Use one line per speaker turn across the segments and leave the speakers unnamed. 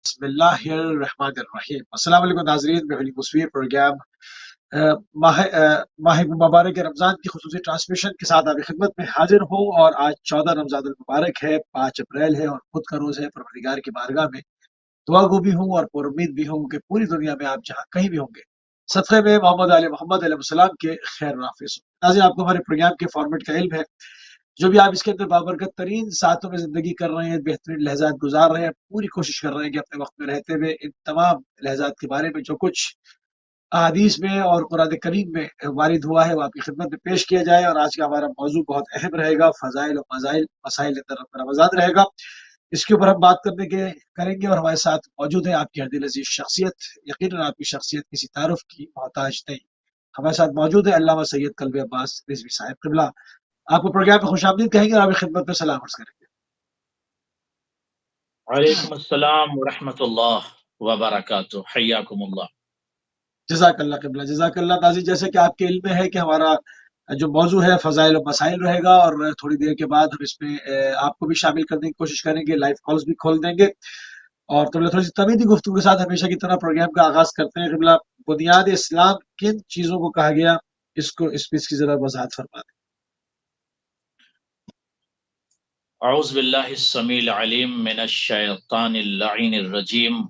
بسم اللہ الرحمن الرحیم۔ السلام علیکم ناظرین، میں مصویر پروگرام ماہ مبارک رمضان کی خصوصی ٹرانسمیشن کے ساتھ آپ کی خدمت میں حاضر ہوں، اور آج 14 رمضان المبارک ہے، 5 اپریل ہے، اور خود کا روز ہے۔ پروردگار کی بارگاہ میں دعا گو بھی ہوں اور پر امید بھی ہوں کہ پوری دنیا میں آپ جہاں کہیں بھی ہوں گے، صدقے میں محمد محمد علیہ السلام کے خیر نافذ ہوں۔ ناظرین، آپ کو ہمارے پروگرام کے فارمیٹ کا علم ہے، جو بھی آپ اس کے اندر بابرکت ترین ساعتوں میں زندگی کر رہے ہیں، بہترین لحظات گزار رہے ہیں، پوری کوشش کر رہے ہیں کہ اپنے وقت میں رہتے ہوئے ان تمام لحظات کے بارے میں جو کچھ احادیث میں اور قرآن کریم میں وارد ہوا ہے وہ آپ کی خدمت میں پیش کیا جائے۔ اور آج کا ہمارا موضوع بہت اہم رہے گا، فضائل و مسائل رمضان رہے گا۔ اس کے اوپر ہم بات کریں گے، اور ہمارے ساتھ موجود ہے آپ کی ہر دل عزیز شخصیت۔ یقیناً آپ کی شخصیت کسی تعارف کی محتاج نہیں۔ ہمارے ساتھ موجود ہے علامہ سید قلبی عباس رضوی صاحب قبلہ۔ آپ کو پروگرام میں خوش آمدید کہیں گے اور آپ کی خدمت میں سلام عرض کریں گے۔
وعلیکم السلام ورحمۃ اللہ وبرکاتہ، حیاکم اللہ۔
جزاک اللہ قبلہ، جزاک اللہ تازی۔ جیسے کہ آپ کے علم میں ہے کہ ہمارا جو موضوع ہے فضائل و مسائل رہے گا، اور تھوڑی دیر کے بعد ہم اس میں آپ کو بھی شامل کرنے کی کوشش کریں گے، لائیو کالز بھی کھول دیں گے، اور تھوڑی سی تمیدی گفتگو کے ساتھ ہمیشہ کی طرح پروگرام کا آغاز کرتے ہیں۔ قبلہ، بنیاد اسلام کن چیزوں کو کہا گیا، اس کی ذرا وضاحت فرما دیں۔
اعوذ باللہ السمیع العلیم من الشیطان اللعین الرجیم،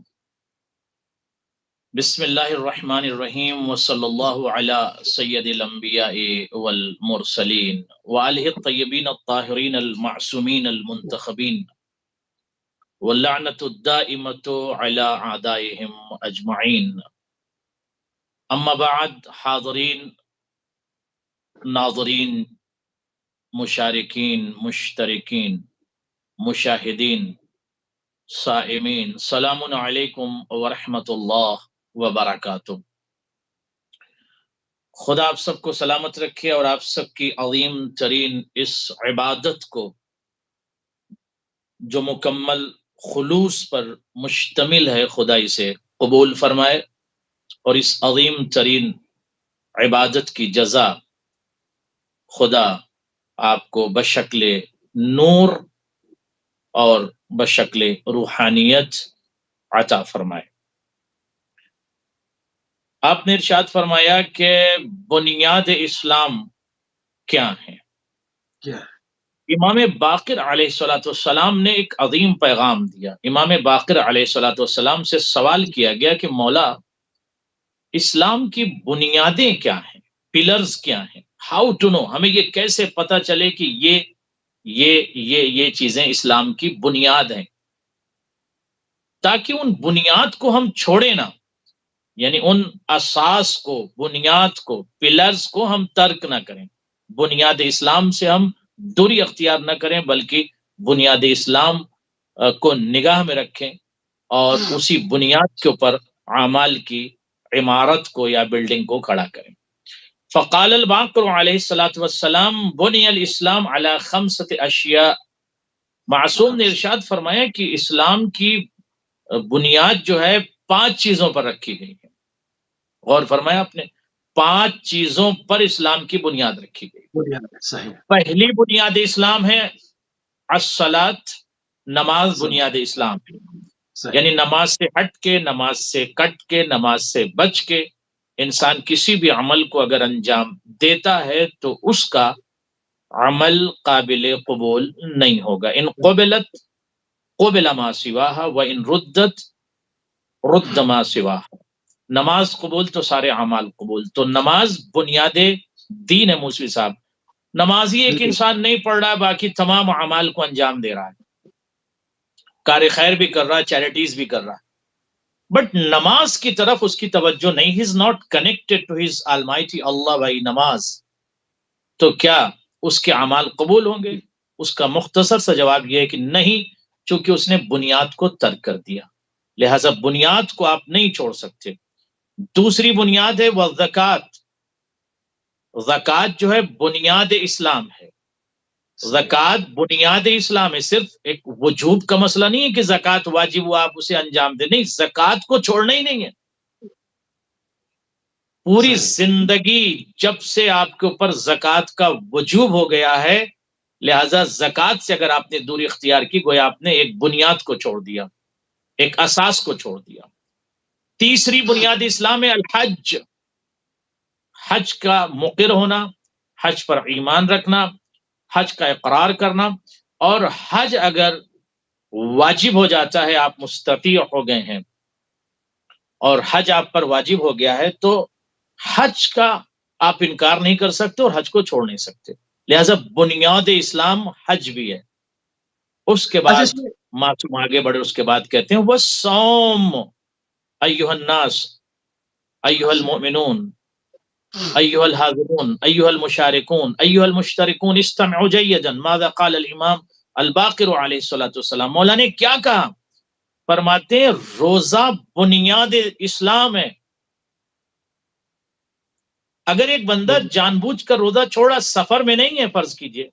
بسم اللہ الرحمن الرحیم، وصلی اللہ علی سید الانبیاء والمرسلین وآلہ الطیبین الطاہرین المعصومین المنتخبین، واللعنۃ الدائمۃ علی اعدائہم اجمعین۔ اما بعد، حاضرین، ناظرین، مشارکین، مشترکین، مشاہدین، سائمین، سلام علیکم ورحمۃ اللہ وبرکاتہ۔ خدا آپ سب کو سلامت رکھے اور آپ سب کی عظیم ترین اس عبادت کو، جو مکمل خلوص پر مشتمل ہے، خدا اسے قبول فرمائے، اور اس عظیم ترین عبادت کی جزا خدا آپ کو بشکل نور اور بشکل روحانیت عطا فرمائے۔ آپ نے ارشاد فرمایا کہ بنیاد اسلام کیا ہے؟
کیا
امام باقر علیہ السلام نے ایک عظیم پیغام دیا۔ امام باقر علیہ السلام سے سوال کیا گیا کہ مولا، اسلام کی بنیادیں کیا ہیں، پلرز کیا ہیں؟ ہاؤ ٹو نو، ہمیں یہ کیسے پتہ چلے کہ یہ چیزیں اسلام کی بنیاد ہیں، تاکہ ان بنیاد کو ہم چھوڑیں نہ، یعنی ان اساس کو، بنیاد کو، پلرز کو ہم ترک نہ کریں، بنیاد اسلام سے ہم دوری اختیار نہ کریں، بلکہ بنیاد اسلام کو نگاہ میں رکھیں اور اسی بنیاد کے اوپر اعمال کی عمارت کو یا بلڈنگ کو کھڑا کریں۔ فقال الباقر علیہ السلام بنی الاسلام علی 5 اشیاء۔ معصوم نے ارشاد فرمایا کہ اسلام کی بنیاد جو ہے 5 چیزوں پر رکھی گئی ہے۔ غور فرمایا آپ نے، 5 چیزوں پر اسلام کی بنیاد رکھی گئی۔
صحیح۔
پہلی بنیاد اسلام ہے الصلاۃ، نماز بنیاد اسلام ہے، یعنی نماز سے ہٹ کے، نماز سے کٹ کے، نماز سے بچ کے انسان کسی بھی عمل کو اگر انجام دیتا ہے تو اس کا عمل قابل قبول نہیں ہوگا۔ ان قبلت قبل ما سواہا وان ردت رد ما سواہا۔ نماز قبول تو سارے اعمال قبول۔ تو نماز بنیاد دین ہے۔ موسوی صاحب، نماز ہی ایک انسان نہیں پڑھ رہا ہے، باقی تمام اعمال کو انجام دے رہا ہے، کار خیر بھی کر رہا ہے، چیریٹیز بھی کر رہا ہے، بٹ نماز کی طرف اس کی توجہ نہیں۔ He is not connected to his almighty Allah by namaz, تو کیا اس کے اعمال قبول ہوں گے؟ اس کا مختصر سا جواب یہ ہے کہ نہیں، چونکہ اس نے بنیاد کو ترک کر دیا، لہذا بنیاد کو آپ نہیں چھوڑ سکتے۔ دوسری بنیاد ہے والزکوٰۃ۔ زکوٰۃ جو ہے بنیاد اسلام ہے، زکوٰۃ بنیاد اسلام ہے۔ صرف ایک وجوب کا مسئلہ نہیں ہے کہ زکوٰۃ واجب ہوا آپ اسے انجام دیں، نہیں، زکوٰۃ کو چھوڑنا ہی نہیں ہے۔ پوری زندگی جب سے آپ کے اوپر زکوٰۃ کا وجوب ہو گیا ہے، لہذا زکوٰۃ سے اگر آپ نے دوری اختیار کی، گویا آپ نے ایک بنیاد کو چھوڑ دیا۔ ایک اساس کو چھوڑ دیا. تیسری بنیاد اسلام ہے الحج، حج کا مقر ہونا، حج پر ایمان رکھنا، حج کا اقرار کرنا. اور حج اگر واجب ہو جاتا ہے، آپ مستطیع ہو گئے ہیں اور حج آپ پر واجب ہو گیا ہے، تو حج کا آپ انکار نہیں کر سکتے اور حج کو چھوڑ نہیں سکتے. لہذا بنیاد اسلام حج بھی ہے. اس کے
اچھا
بعد
اس میں
معصوم آگے بڑھے، اس کے بعد کہتے ہیں وَالصَّوْمُ أَيُّهَا النَّاسُ أَيُّهَا الْمُؤْمِنُونَ أيها الحاضرون أيها المشاركون أيها المشتركون استمعوا جيدا ماذا قال الامام الباقر علیہ الصلوۃ والسلام. مولا نے کیا کہا؟ فرماتے ہیں روزہ بنیاد اسلام ہے. اگر ایک بندہ جان بوجھ کر روزہ چھوڑا، سفر میں نہیں ہے، فرض کیجئے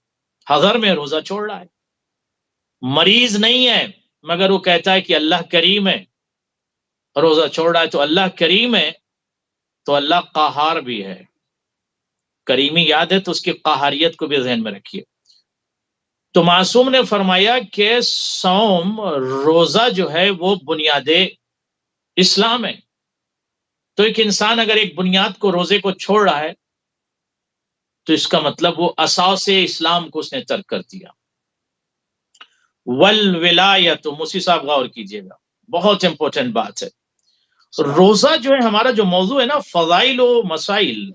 حضر میں روزہ چھوڑ رہا ہے، مریض نہیں ہے مگر وہ کہتا ہے کہ اللہ کریم ہے، روزہ چھوڑ رہا ہے، تو اللہ کریم ہے تو اللہ قہار بھی ہے. کریمی یاد ہے تو اس کی قہاریت کو بھی ذہن میں رکھیے. تو معصوم نے فرمایا کہ صوم، روزہ جو ہے وہ بنیاد اسلام ہے. تو ایک انسان اگر ایک بنیاد کو، روزے کو چھوڑ رہا ہے، تو اس کا مطلب وہ اساس اسلام کو اس نے ترک کر دیا. والولایت، موسی صاحب غور کیجئے گا، بہت امپورٹنٹ بات ہے. روزہ جو ہے ہمارا جو موضوع ہے نا، فضائل و مسائل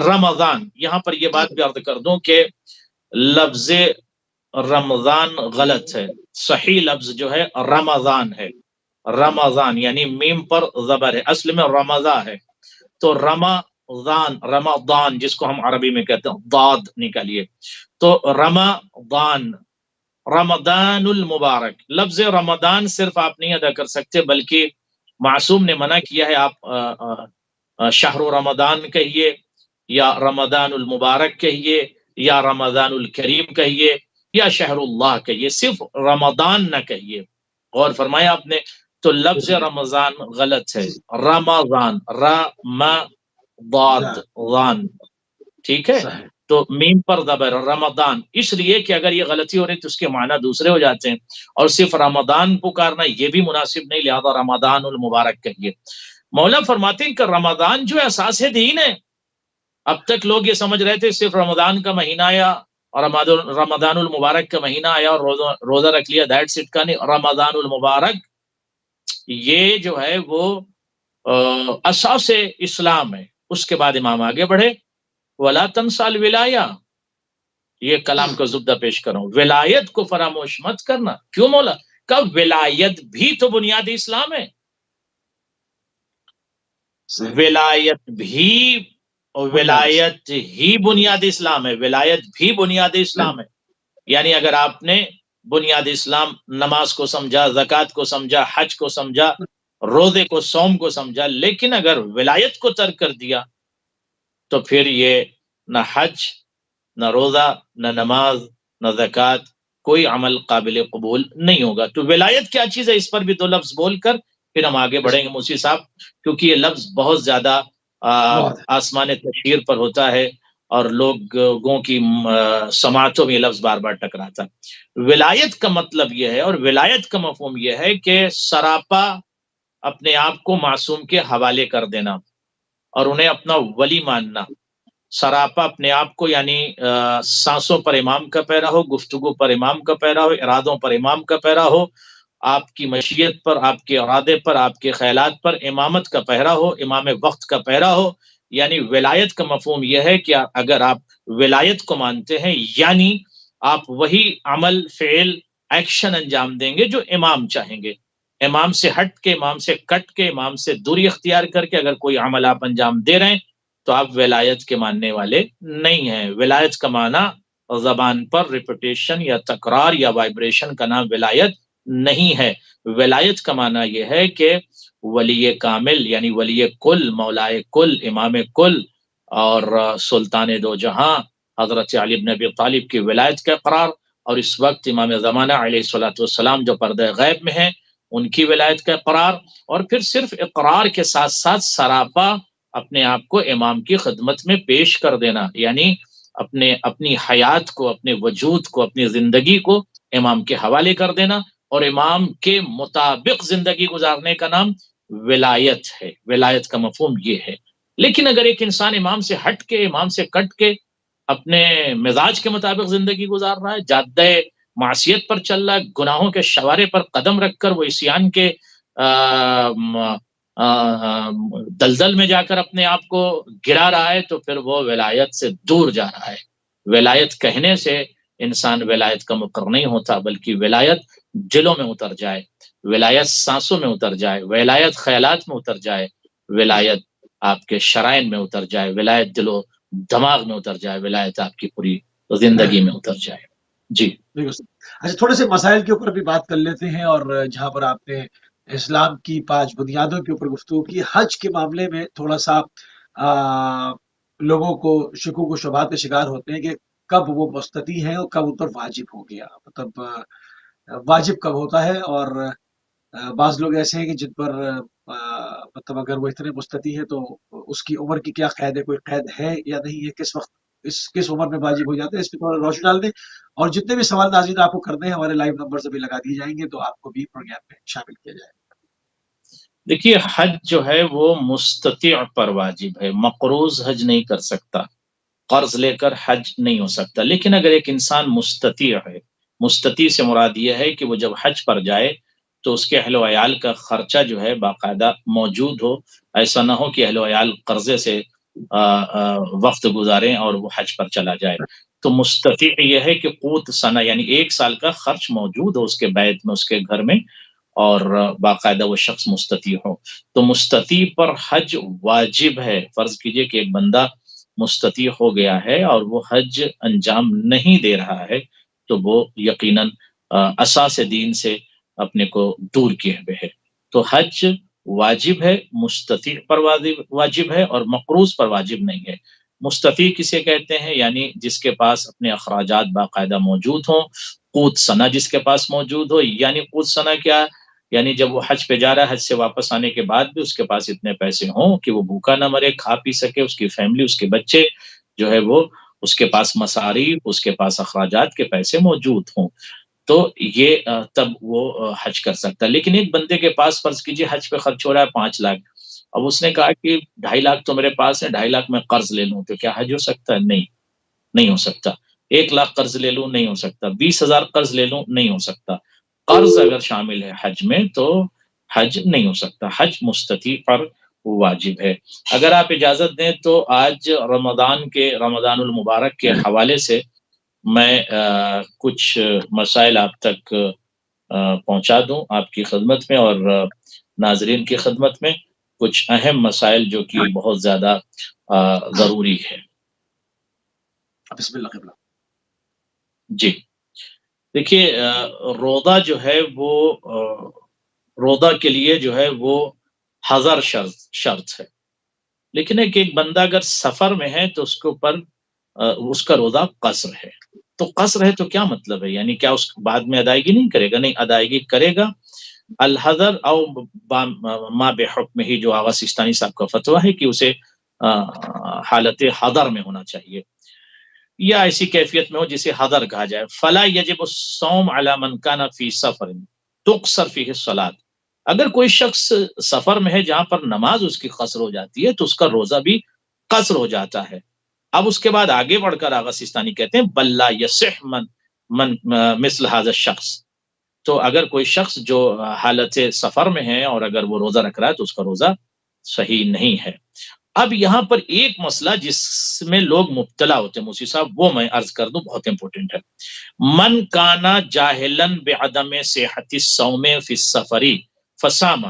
رمضان، یہاں پر یہ بات بھی عرض کر دوں کہ لفظ رمضان غلط ہے. صحیح لفظ جو ہے رمضان ہے. رمضان یعنی میم پر زبر ہے، اصل میں رمضان ہے. تو رمضان جس کو ہم عربی میں کہتے ہیں ضاد نکالیے، تو رمضان المبارک. لفظ رمضان صرف آپ نہیں ادا کر سکتے، بلکہ معصوم نے منع کیا ہے آپ شہر رمضان کہیے، یا رمضان المبارک کہیے، یا رمضان الکریم کہیے، یا شہر اللہ کہیے، صرف رمضان نہ کہیے. غور فرمایا آپ نے. تو لفظ رمضان غلط ہے، رمضان، رمضان، ٹھیک ہے. تو میم پر زبر رمضان، اس لیے کہ اگر یہ غلطی ہو رہی تو اس کے معنی دوسرے ہو جاتے ہیں، اور صرف رمضان پکارنا یہ بھی مناسب نہیں، لہذا رمضان المبارک کہیے. مولا فرماتے ہیں کہ رمضان جو اساس دین ہے. اب تک لوگ یہ سمجھ رہے تھے صرف رمضان کا مہینہ آیا اور رمضان المبارک کا مہینہ آیا اور روزہ رکھ لیا، دیٹس اٹ کا نہیں. رمضان المبارک یہ جو ہے وہ اساس اسلام ہے. اس کے بعد امام آگے بڑھے وَلَا تَنْسَ الْوِلَایَہ، یہ کلام کا زبدہ پیش کروں، ولایت کو فراموش مت کرنا. کیوں مولا؟ کب ولایت بھی تو بنیاد اسلام ہے. ولایت ہی بنیاد اسلام ہے. ولایت بھی بنیاد اسلام ہے. یعنی اگر آپ نے بنیاد اسلام نماز کو سمجھا، زکوٰۃ کو سمجھا، حج کو سمجھا، روزے کو، صوم کو سمجھا، لیکن اگر ولایت کو ترک کر دیا تو پھر یہ نہ حج، نہ روزہ، نہ نماز، نہ زکوٰۃ، کوئی عمل قابل قبول نہیں ہوگا. تو ولایت کیا چیز ہے، اس پر بھی دو لفظ بول کر پھر ہم آگے بڑھیں گے موسی صاحب، کیونکہ یہ لفظ بہت زیادہ آسمان تشہیر پر ہوتا ہے اور لوگوں کی سماعتوں میں یہ لفظ بار بار ٹکراتا ہے. ولایت کا مطلب یہ ہے، اور ولایت کا مفہوم یہ ہے کہ سراپا اپنے آپ کو معصوم کے حوالے کر دینا اور انہیں اپنا ولی ماننا. سراپا اپنے آپ کو، یعنی سانسوں پر امام کا پیرا ہو، گفتگو پر امام کا پیرا ہو، ارادوں پر امام کا پیرا ہو، آپ کی مشیت پر، آپ کے ارادے پر، آپ کے خیالات پر امامت کا پہرا ہو، امام وقت کا پہرا ہو. یعنی ولایت کا مفہوم یہ ہے کہ اگر آپ ولایت کو مانتے ہیں، یعنی آپ وہی عمل، فعل، ایکشن انجام دیں گے جو امام چاہیں گے. امام سے ہٹ کے، امام سے کٹ کے، امام سے دوری اختیار کر کے اگر کوئی عمل آپ انجام دے رہے ہیں تو آپ ولایت کے ماننے والے نہیں ہیں. ولایت کا معنی زبان پر ریپیٹیشن یا تکرار یا وائبریشن کا نام ولایت نہیں ہے. ولایت کا معنی یہ ہے کہ ولی کامل، یعنی ولی کل، مولائے کل، امام کل اور سلطان دو جہاں حضرت علی بن ابی طالب کی ولایت کا اقرار، اور اس وقت امام زمانہ علیہ الصلوۃ والسلام جو پردہ غیب میں ہیں ان کی ولایت کا اقرار. اور پھر صرف اقرار کے ساتھ ساتھ سراپا اپنے آپ کو امام کی خدمت میں پیش کر دینا، یعنی اپنی حیات کو، اپنے وجود کو، اپنی زندگی کو امام کے حوالے کر دینا. اور امام کے مطابق زندگی گزارنے کا نام ولایت ہے. ولایت کا مفہوم یہ ہے. لیکن اگر ایک انسان امام سے ہٹ کے، امام سے کٹ کے اپنے مزاج کے مطابق زندگی گزار رہا ہے، جادہ معصیت پر چل رہا ہے، گناہوں کے شوارے پر قدم رکھ کر وہ عصیان کے دلدل میں جا کر اپنے آپ کو گرا رہا ہے، تو پھر وہ ولایت سے دور جا رہا ہے. ولایت کہنے سے انسان ولایت کا مقرر نہیں ہوتا، بلکہ ولایت دلوں میں اتر جائے، ولایت سانسوں میں اتر جائے، ولایت خیالات میں اتر جائے، ولایت آپ کے شرائن میں اتر جائے، ولایت دل و دماغ میں اتر جائے، ولایت آپ کی پوری زندگی میں اتر جائے. جی
بالکل. اچھا، تھوڑے سے مسائل کے اوپر بھی بات کر لیتے ہیں، اور جہاں پر آپ نے اسلام کی 5 بنیادوں کے اوپر گفتگو کی، حج کے معاملے میں تھوڑا سا لوگوں کو شکوک و شبہات کا شکار ہوتے ہیں کہ کب وہ مستطیع ہے اور کب ان پر واجب ہو گیا. مطلب واجب کب ہوتا ہے، اور بعض لوگ ایسے ہیں کہ جن پر مطلب اگر وہ اتنے مستطیع ہے تو اس کی عمر کی کیا قید ہے، کوئی قید ہے یا نہیں ہے، کس وقت کس عمر میں واجب ہو جاتا ہے. اس پہ تھوڑا روشنی ڈال دیں، اور جتنے بھی سوال ناظرین آپ کو کرنے ہیں ہمارے لائیو نمبرز ابھی لگا دیے جائیں گے، تو آپ کو بھی پروگرام میں شامل کیا جائے.
دیکھیے، حج جو ہے وہ مستطیع پر واجب ہے، مقروض حج نہیں کر سکتا، قرض لے کر حج نہیں ہو سکتا. لیکن اگر ایک انسان مستطیع ہے، مستطیع سے مراد یہ ہے کہ وہ جب حج پر جائے تو اس کے اہل و عیال کا خرچہ جو ہے باقاعدہ موجود ہو. ایسا نہ ہو کہ اہل و عیال قرضے سے وقت گزاریں اور وہ حج پر چلا جائے. تو مستطیع یہ ہے کہ قوت سنہ، یعنی 1 سال کا خرچ موجود ہو اس کے بیت میں، اس کے گھر میں، اور باقاعدہ وہ شخص مستطیع ہو. تو مستطیع پر حج واجب ہے. فرض کیجئے کہ ایک بندہ مستطیع ہو گیا ہے اور وہ حج انجام نہیں دے رہا ہے، تو وہ یقیناً اساس دین سے اپنے کو دور کیے ہوئے ہے. تو حج واجب ہے، مستطیع پر واجب ہے، اور مقروض پر واجب نہیں ہے. مستطیع کسے کہتے ہیں؟ یعنی جس کے پاس اپنے اخراجات باقاعدہ موجود ہوں، قوت سنہ جس کے پاس موجود ہو. یعنی قوت سنہ کیا؟ یعنی جب وہ حج پہ جا رہا ہے، حج سے واپس آنے کے بعد بھی اس کے پاس اتنے پیسے ہوں کہ وہ بھوکا نہ مرے، کھا پی سکے، اس کی فیملی، اس کے بچے جو ہے وہ، اس کے پاس مصاریف، اس کے پاس اخراجات کے پیسے موجود ہوں، تو یہ تب وہ حج کر سکتا ہے. لیکن ایک بندے کے پاس فرض کیجئے حج پہ خرچ ہو رہا ہے 5 لاکھ، اب اس نے کہا کہ 2.5 لاکھ تو میرے پاس ہے، 2.5 لاکھ میں قرض لے لوں، تو کیا حج ہو سکتا ہے؟ نہیں ہو سکتا. 1 لاکھ قرض لے لوں، نہیں ہو سکتا. 20,000 قرض لے لوں، نہیں ہو سکتا. قرض اگر شامل ہے حج میں تو حج نہیں ہو سکتا. حج مستطیع پر واجب ہے. اگر آپ اجازت دیں تو آج رمضان المبارک کے حوالے سے میں کچھ مسائل آپ تک پہنچا دوں آپ کی خدمت میں، اور ناظرین کی خدمت میں کچھ اہم مسائل جو کہ بہت زیادہ ضروری ہے.
بسم اللہ قبلہ.
جی دیکھیے، روضہ جو ہے وہ روضہ کے لیے جو ہے وہ حضر شرط ہے. لیکن ایک بندہ اگر سفر میں ہے تو اس کے اوپر اس کا روضہ قصر ہے. تو قصر ہے تو کیا مطلب ہے؟ یعنی کیا اس بعد میں ادائیگی نہیں کرے گا؟ نہیں، ادائیگی کرے گا. الحضر او ما بحکم ہی، جو آغا سیستانی صاحب کا فتویٰ ہے کہ اسے حالت حضر میں ہونا چاہیے، یا ایسی کیفیت میں ہو جسے حضر کہا جائے. فلا یجب الصوم علی من کان فی سفر تقصر فیہ الصلاۃ. اگر کوئی شخص سفر میں ہے جہاں پر نماز اس کی قصر ہو جاتی ہے تو اس کا روزہ بھی قصر ہو جاتا ہے. اب اس کے بعد آگے بڑھ کر آغا سیستانی کہتے ہیں بل لا یصح من مثل هذا الشخص. تو اگر کوئی شخص جو حالت سفر میں ہے اور اگر وہ روزہ رکھ رہا ہے تو اس کا روزہ صحیح نہیں ہے. اب یہاں پر ایک مسئلہ جس میں لوگ مبتلا ہوتے ہیں موسی صاحب، وہ میں عرض کر دوں، بہت امپورٹنٹ ہے. من کانا جاہلن بعدم صحت الصوم فی السفر فصام.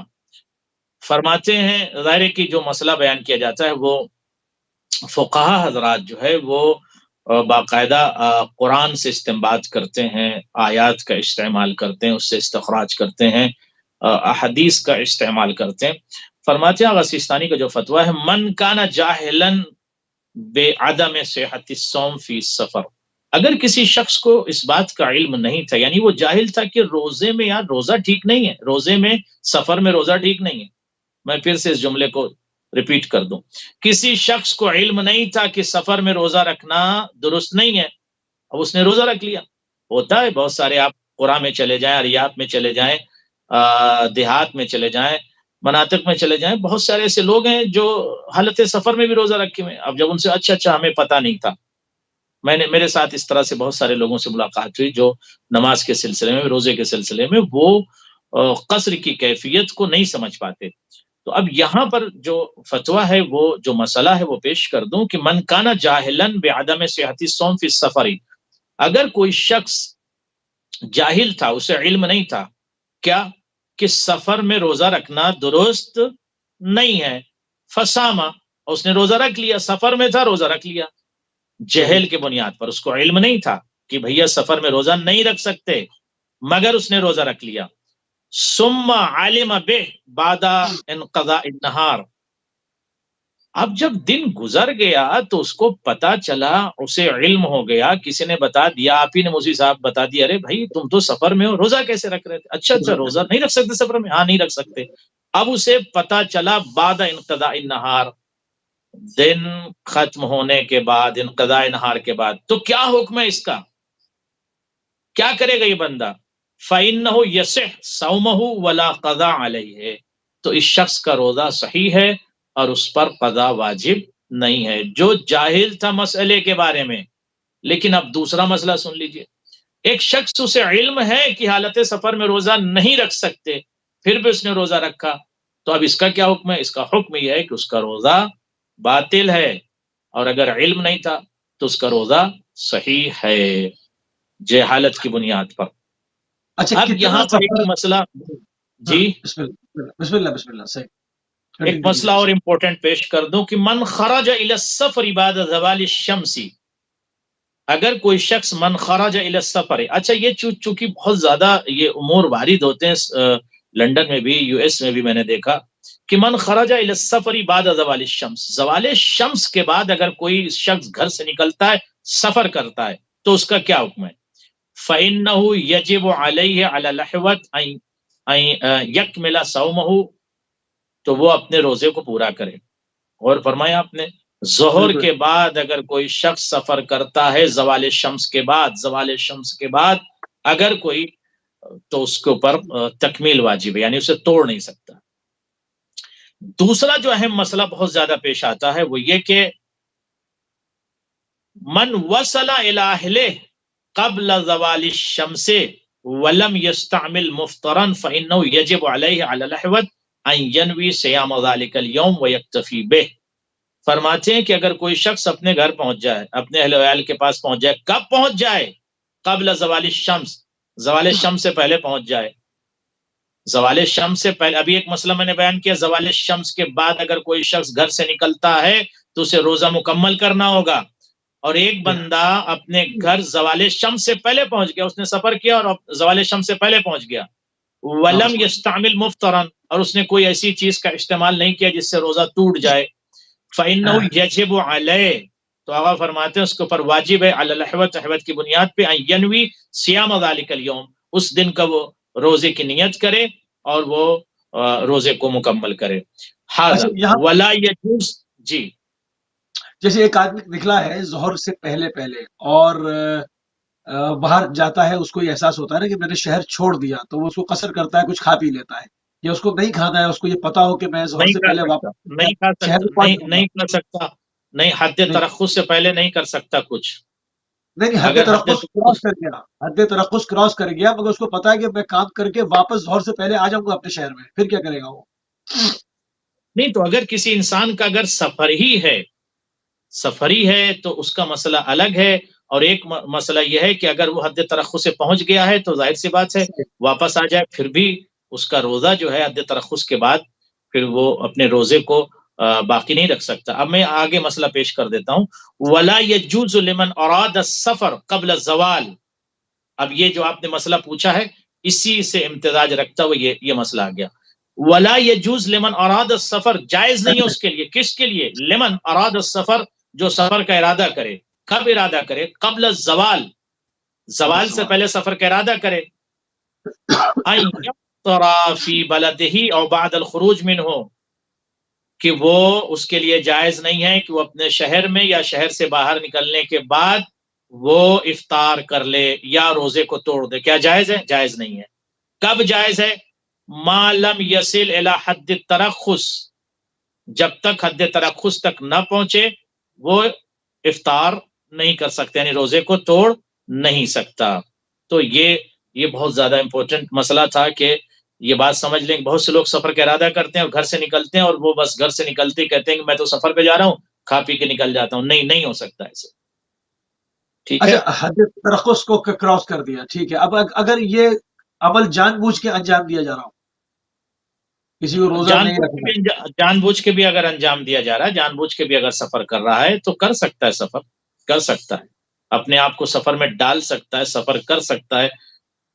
فرماتے ہیں ظاہر کی جو مسئلہ بیان کیا جاتا ہے وہ فقہا حضرات جو ہے وہ باقاعدہ قرآن سے استنباط کرتے ہیں، آیات کا استعمال کرتے ہیں، اس سے استخراج کرتے ہیں، احادیث کا استعمال کرتے ہیں. فرماتے ہیں آغا سیستانی کا جو فتویٰ ہے، من کانا جاہلن بعدم صحت الصوم فی السفر. اگر کسی شخص کو اس بات کا علم نہیں تھا، یعنی وہ جاہل تھا کہ روزے میں یار روزہ ٹھیک نہیں ہے، روزے میں سفر میں روزہ ٹھیک نہیں ہے. میں پھر سے اس جملے کو ریپیٹ کر دوں، کسی شخص کو علم نہیں تھا کہ سفر میں روزہ رکھنا درست نہیں ہے، اب اس نے روزہ رکھ لیا. ہوتا ہے بہت سارے، آپ قرآ میں چلے جائیں، اریاف میں چلے جائیں، دیہات میں چلے جائیں، مناطق میں چلے جائیں، بہت سارے ایسے لوگ ہیں جو حالت سفر میں بھی روزہ رکھے ہوئے ہیں. اب جب ان سے اچھا ہمیں پتہ نہیں تھا، میرے ساتھ اس طرح سے بہت سارے لوگوں سے ملاقات ہوئی جو نماز کے سلسلے میں، روزے کے سلسلے میں وہ قصر کی کیفیت کو نہیں سمجھ پاتے. تو اب یہاں پر جو فتویٰ ہے، وہ جو مسئلہ ہے وہ پیش کر دوں کہ من کانا جاہلن بعدم صحت الصوم فی السفر، اگر کوئی شخص جاہل تھا، اسے علم نہیں تھا کیا کہ سفر میں روزہ رکھنا درست نہیں ہے، فسامہ، اس نے روزہ رکھ لیا، سفر میں تھا روزہ رکھ لیا جہل کے بنیاد پر، اس کو علم نہیں تھا کہ بھیا سفر میں روزہ نہیں رکھ سکتے، مگر اس نے روزہ رکھ لیا. ثم علم به بعد انقضاء النہار، اب جب دن گزر گیا تو اس کو پتا چلا، اسے علم ہو گیا، کسی نے بتا دیا، آپ ہی نے مفتی صاحب بتا دیا، ارے بھائی تم تو سفر میں ہو، روزہ کیسے رکھ رہے تھے؟ اچھا روزہ نہیں رکھ سکتے سفر میں؟ ہاں نہیں رکھ سکتے. اب اسے پتا چلا بعد انقضاء النہار، دن ختم ہونے کے بعد، انقضاء نہار کے بعد، تو کیا حکم ہے اس کا؟ کیا کرے گا یہ بندہ؟ فَإِنَّهُ يَصِحُ صَوْمُهُ وَلَا قَضَاءَ عَلَيْهِ، تو اس شخص کا روزہ صحیح ہے اور اس پر قضا واجب نہیں ہے. جو جاہل تھا مسئلے کے بارے میں. لیکن اب دوسرا مسئلہ سن لیجئے، ایک شخص اسے علم ہے کہ حالت سفر میں روزہ نہیں رکھ سکتے، پھر بھی اس نے روزہ رکھا، تو اب اس کا کیا حکم ہے؟ اس کا حکم یہ ہے کہ اس کا روزہ باطل ہے، اور اگر علم نہیں تھا تو اس کا روزہ صحیح ہے جہالت کی بنیاد پر.
اچھا
اب یہاں پر ایک مسئلہ، جی
بسم اللہ صحیح،
ایک مسئلہ اور امپورٹنٹ پیش کر دوں کہ من خرج الى السفر بعد زوال الشمس، اگر کوئی شخص من خرج الى السفر، اچھا یہ چونکہ بہت زیادہ یہ امور وارد ہوتے ہیں لندن میں بھی، یو ایس میں بھی میں نے دیکھا کہ من خرج الى السفر بعد زوال الشمس، زوال شمس کے بعد اگر کوئی شخص گھر سے نکلتا ہے، سفر کرتا ہے، تو اس کا کیا حکم ہے؟ فَإِنَّهُ يَجِبُ عَلَيْهِ عَلَى لَحْوَةٍ أَن يَكْمِلَ صَوْمَهُ، تو وہ اپنے روزے کو پورا کرے. اور فرمایا آپ نے ظہر کے بعد اگر کوئی شخص سفر کرتا ہے زوال شمس کے بعد اگر کوئی، تو اس کے اوپر تکمیل واجب ہے، یعنی اسے توڑ نہیں سکتا. دوسرا جو اہم مسئلہ بہت زیادہ پیش آتا ہے وہ یہ کہ من وصل الى اہلہ قبل زوال الشمس ولم يستعمل مفطرا فإنه يجب عليه على لحوة ان ينوي صيام ذلك اليوم ويكتفي به. فرماتے ہیں کہ اگر کوئی شخص اپنے گھر پہنچ جائے، اپنے اہل ویال کے پاس پہنچ جائے، کب پہنچ جائے؟ قبل زوال الشمس، زوال شمس سے پہلے پہنچ جائے. زوال شمس سے پہلے، ابھی ایک مسئلہ میں نے بیان کیا، زوال شمس کے بعد اگر کوئی شخص گھر سے نکلتا ہے تو اسے روزہ مکمل کرنا ہوگا. اور ایک بندہ اپنے گھر زوال شمس سے پہلے پہنچ گیا، اس نے سفر کیا اور زوال شمس سے پہلے پہنچ گیا. ولم یستعمل مفطرا، اور اس نے کوئی ایسی چیز کا استعمال نہیں کیا جس سے روزہ ٹوٹ جائے. فإنه يجب عليه، تو آقا فرماتے ہیں اس کے اوپر واجب ہے، علی لحوت کی بنیاد پہ، ان ینوی صیام ذلک اليوم، اس دن کا وہ روزے کی نیت کرے اور وہ روزے کو مکمل کرے. حاضر ولا یجوز، جی
جیسے ایک آدمی نکلا ہے ظہر سے پہلے اور باہر جاتا ہے، اس کو یہ احساس ہوتا ہے نا کہ میں نے شہر چھوڑ دیا، تو وہ اس کو قصر کرتا ہے، کچھ کھا پی لیتا ہے، یا اس کو نہیں کھانا ہے، اس کو یہ پتا ہو کہ میں ظہر سے پہلے واپس
نہیں کر سکتا، نہیں حد ترخص سے پہلے نہیں کر سکتا کچھ.
نہیں، حد ترخص کراس کر گیا، مگر اس کو پتا ہے کہ میں کام کر کے واپس ظہر سے پہلے آ جاؤں گا اپنے شہر میں، پھر کیا کرے گا وہ؟
نہیں، تو اگر کسی انسان کا اگر سفری ہے تو اس کا مسئلہ الگ ہے. اور ایک مسئلہ یہ ہے کہ اگر وہ حد ترخص سے پہنچ گیا ہے تو ظاہر سی بات ہے واپس آ جائے، پھر بھی اس کا روزہ جو ہے حد ترخص کے بعد پھر وہ اپنے روزے کو باقی نہیں رکھ سکتا. اب میں آگے مسئلہ پیش کر دیتا ہوں. ولا یجوز لمن اراد السفر قبل الزوال، اب یہ جو آپ نے مسئلہ پوچھا ہے اسی سے امتزاج رکھتا ہوا یہ مسئلہ آ گیا. ولا یجوز لمن اراد السفر، جائز نہیں ہے اس کے لیے. کس کے لیے؟ لمن اراد السفر، جو سفر کا ارادہ کرے. کب ارادہ کرے؟ قبل الزوال، زوال سے پہلے سفر کا ارادہ کرے. ان یفطر فی بلدہ او بعد الخروج منہ، کہ وہ اس کے لیے جائز نہیں ہے کہ وہ اپنے شہر میں یا شہر سے باہر نکلنے کے بعد وہ افطار کر لے یا روزے کو توڑ دے، کیا جائز ہے؟ جائز نہیں ہے۔ کب جائز ہے؟ ما لم یصل الی حد الترخص، جب تک حد ترخص تک نہ پہنچے وہ افطار نہیں کر سکتے، یعنی روزے کو توڑ نہیں سکتا۔ تو یہ بہت زیادہ امپورٹنٹ مسئلہ تھا کہ یہ بات سمجھ لیں کہ بہت سے لوگ سفر کا ارادہ کرتے ہیں اور گھر سے نکلتے ہیں اور وہ بس گھر سے نکلتے ہی کہتے ہیں کہ میں تو سفر پہ جا رہا ہوں، کھا پی کے نکل جاتا ہوں۔ نہیں ہو سکتا ایسے، ٹھیک ہے؟
اچھا، حد ترخص کو کراس کر دیا، ٹھیک ہے۔ اب اگر یہ عمل جان بوجھ کے انجام دیا جا رہا ہو، کسی کو روزہ نہیں رکھنا،
جان بوجھ کے بھی اگر انجام دیا جا رہا ہے، جان بوجھ کے بھی اگر سفر کر رہا ہے تو کر سکتا ہے، سفر کر سکتا ہے، اپنے آپ کو سفر میں ڈال سکتا ہے، سفر کر سکتا ہے،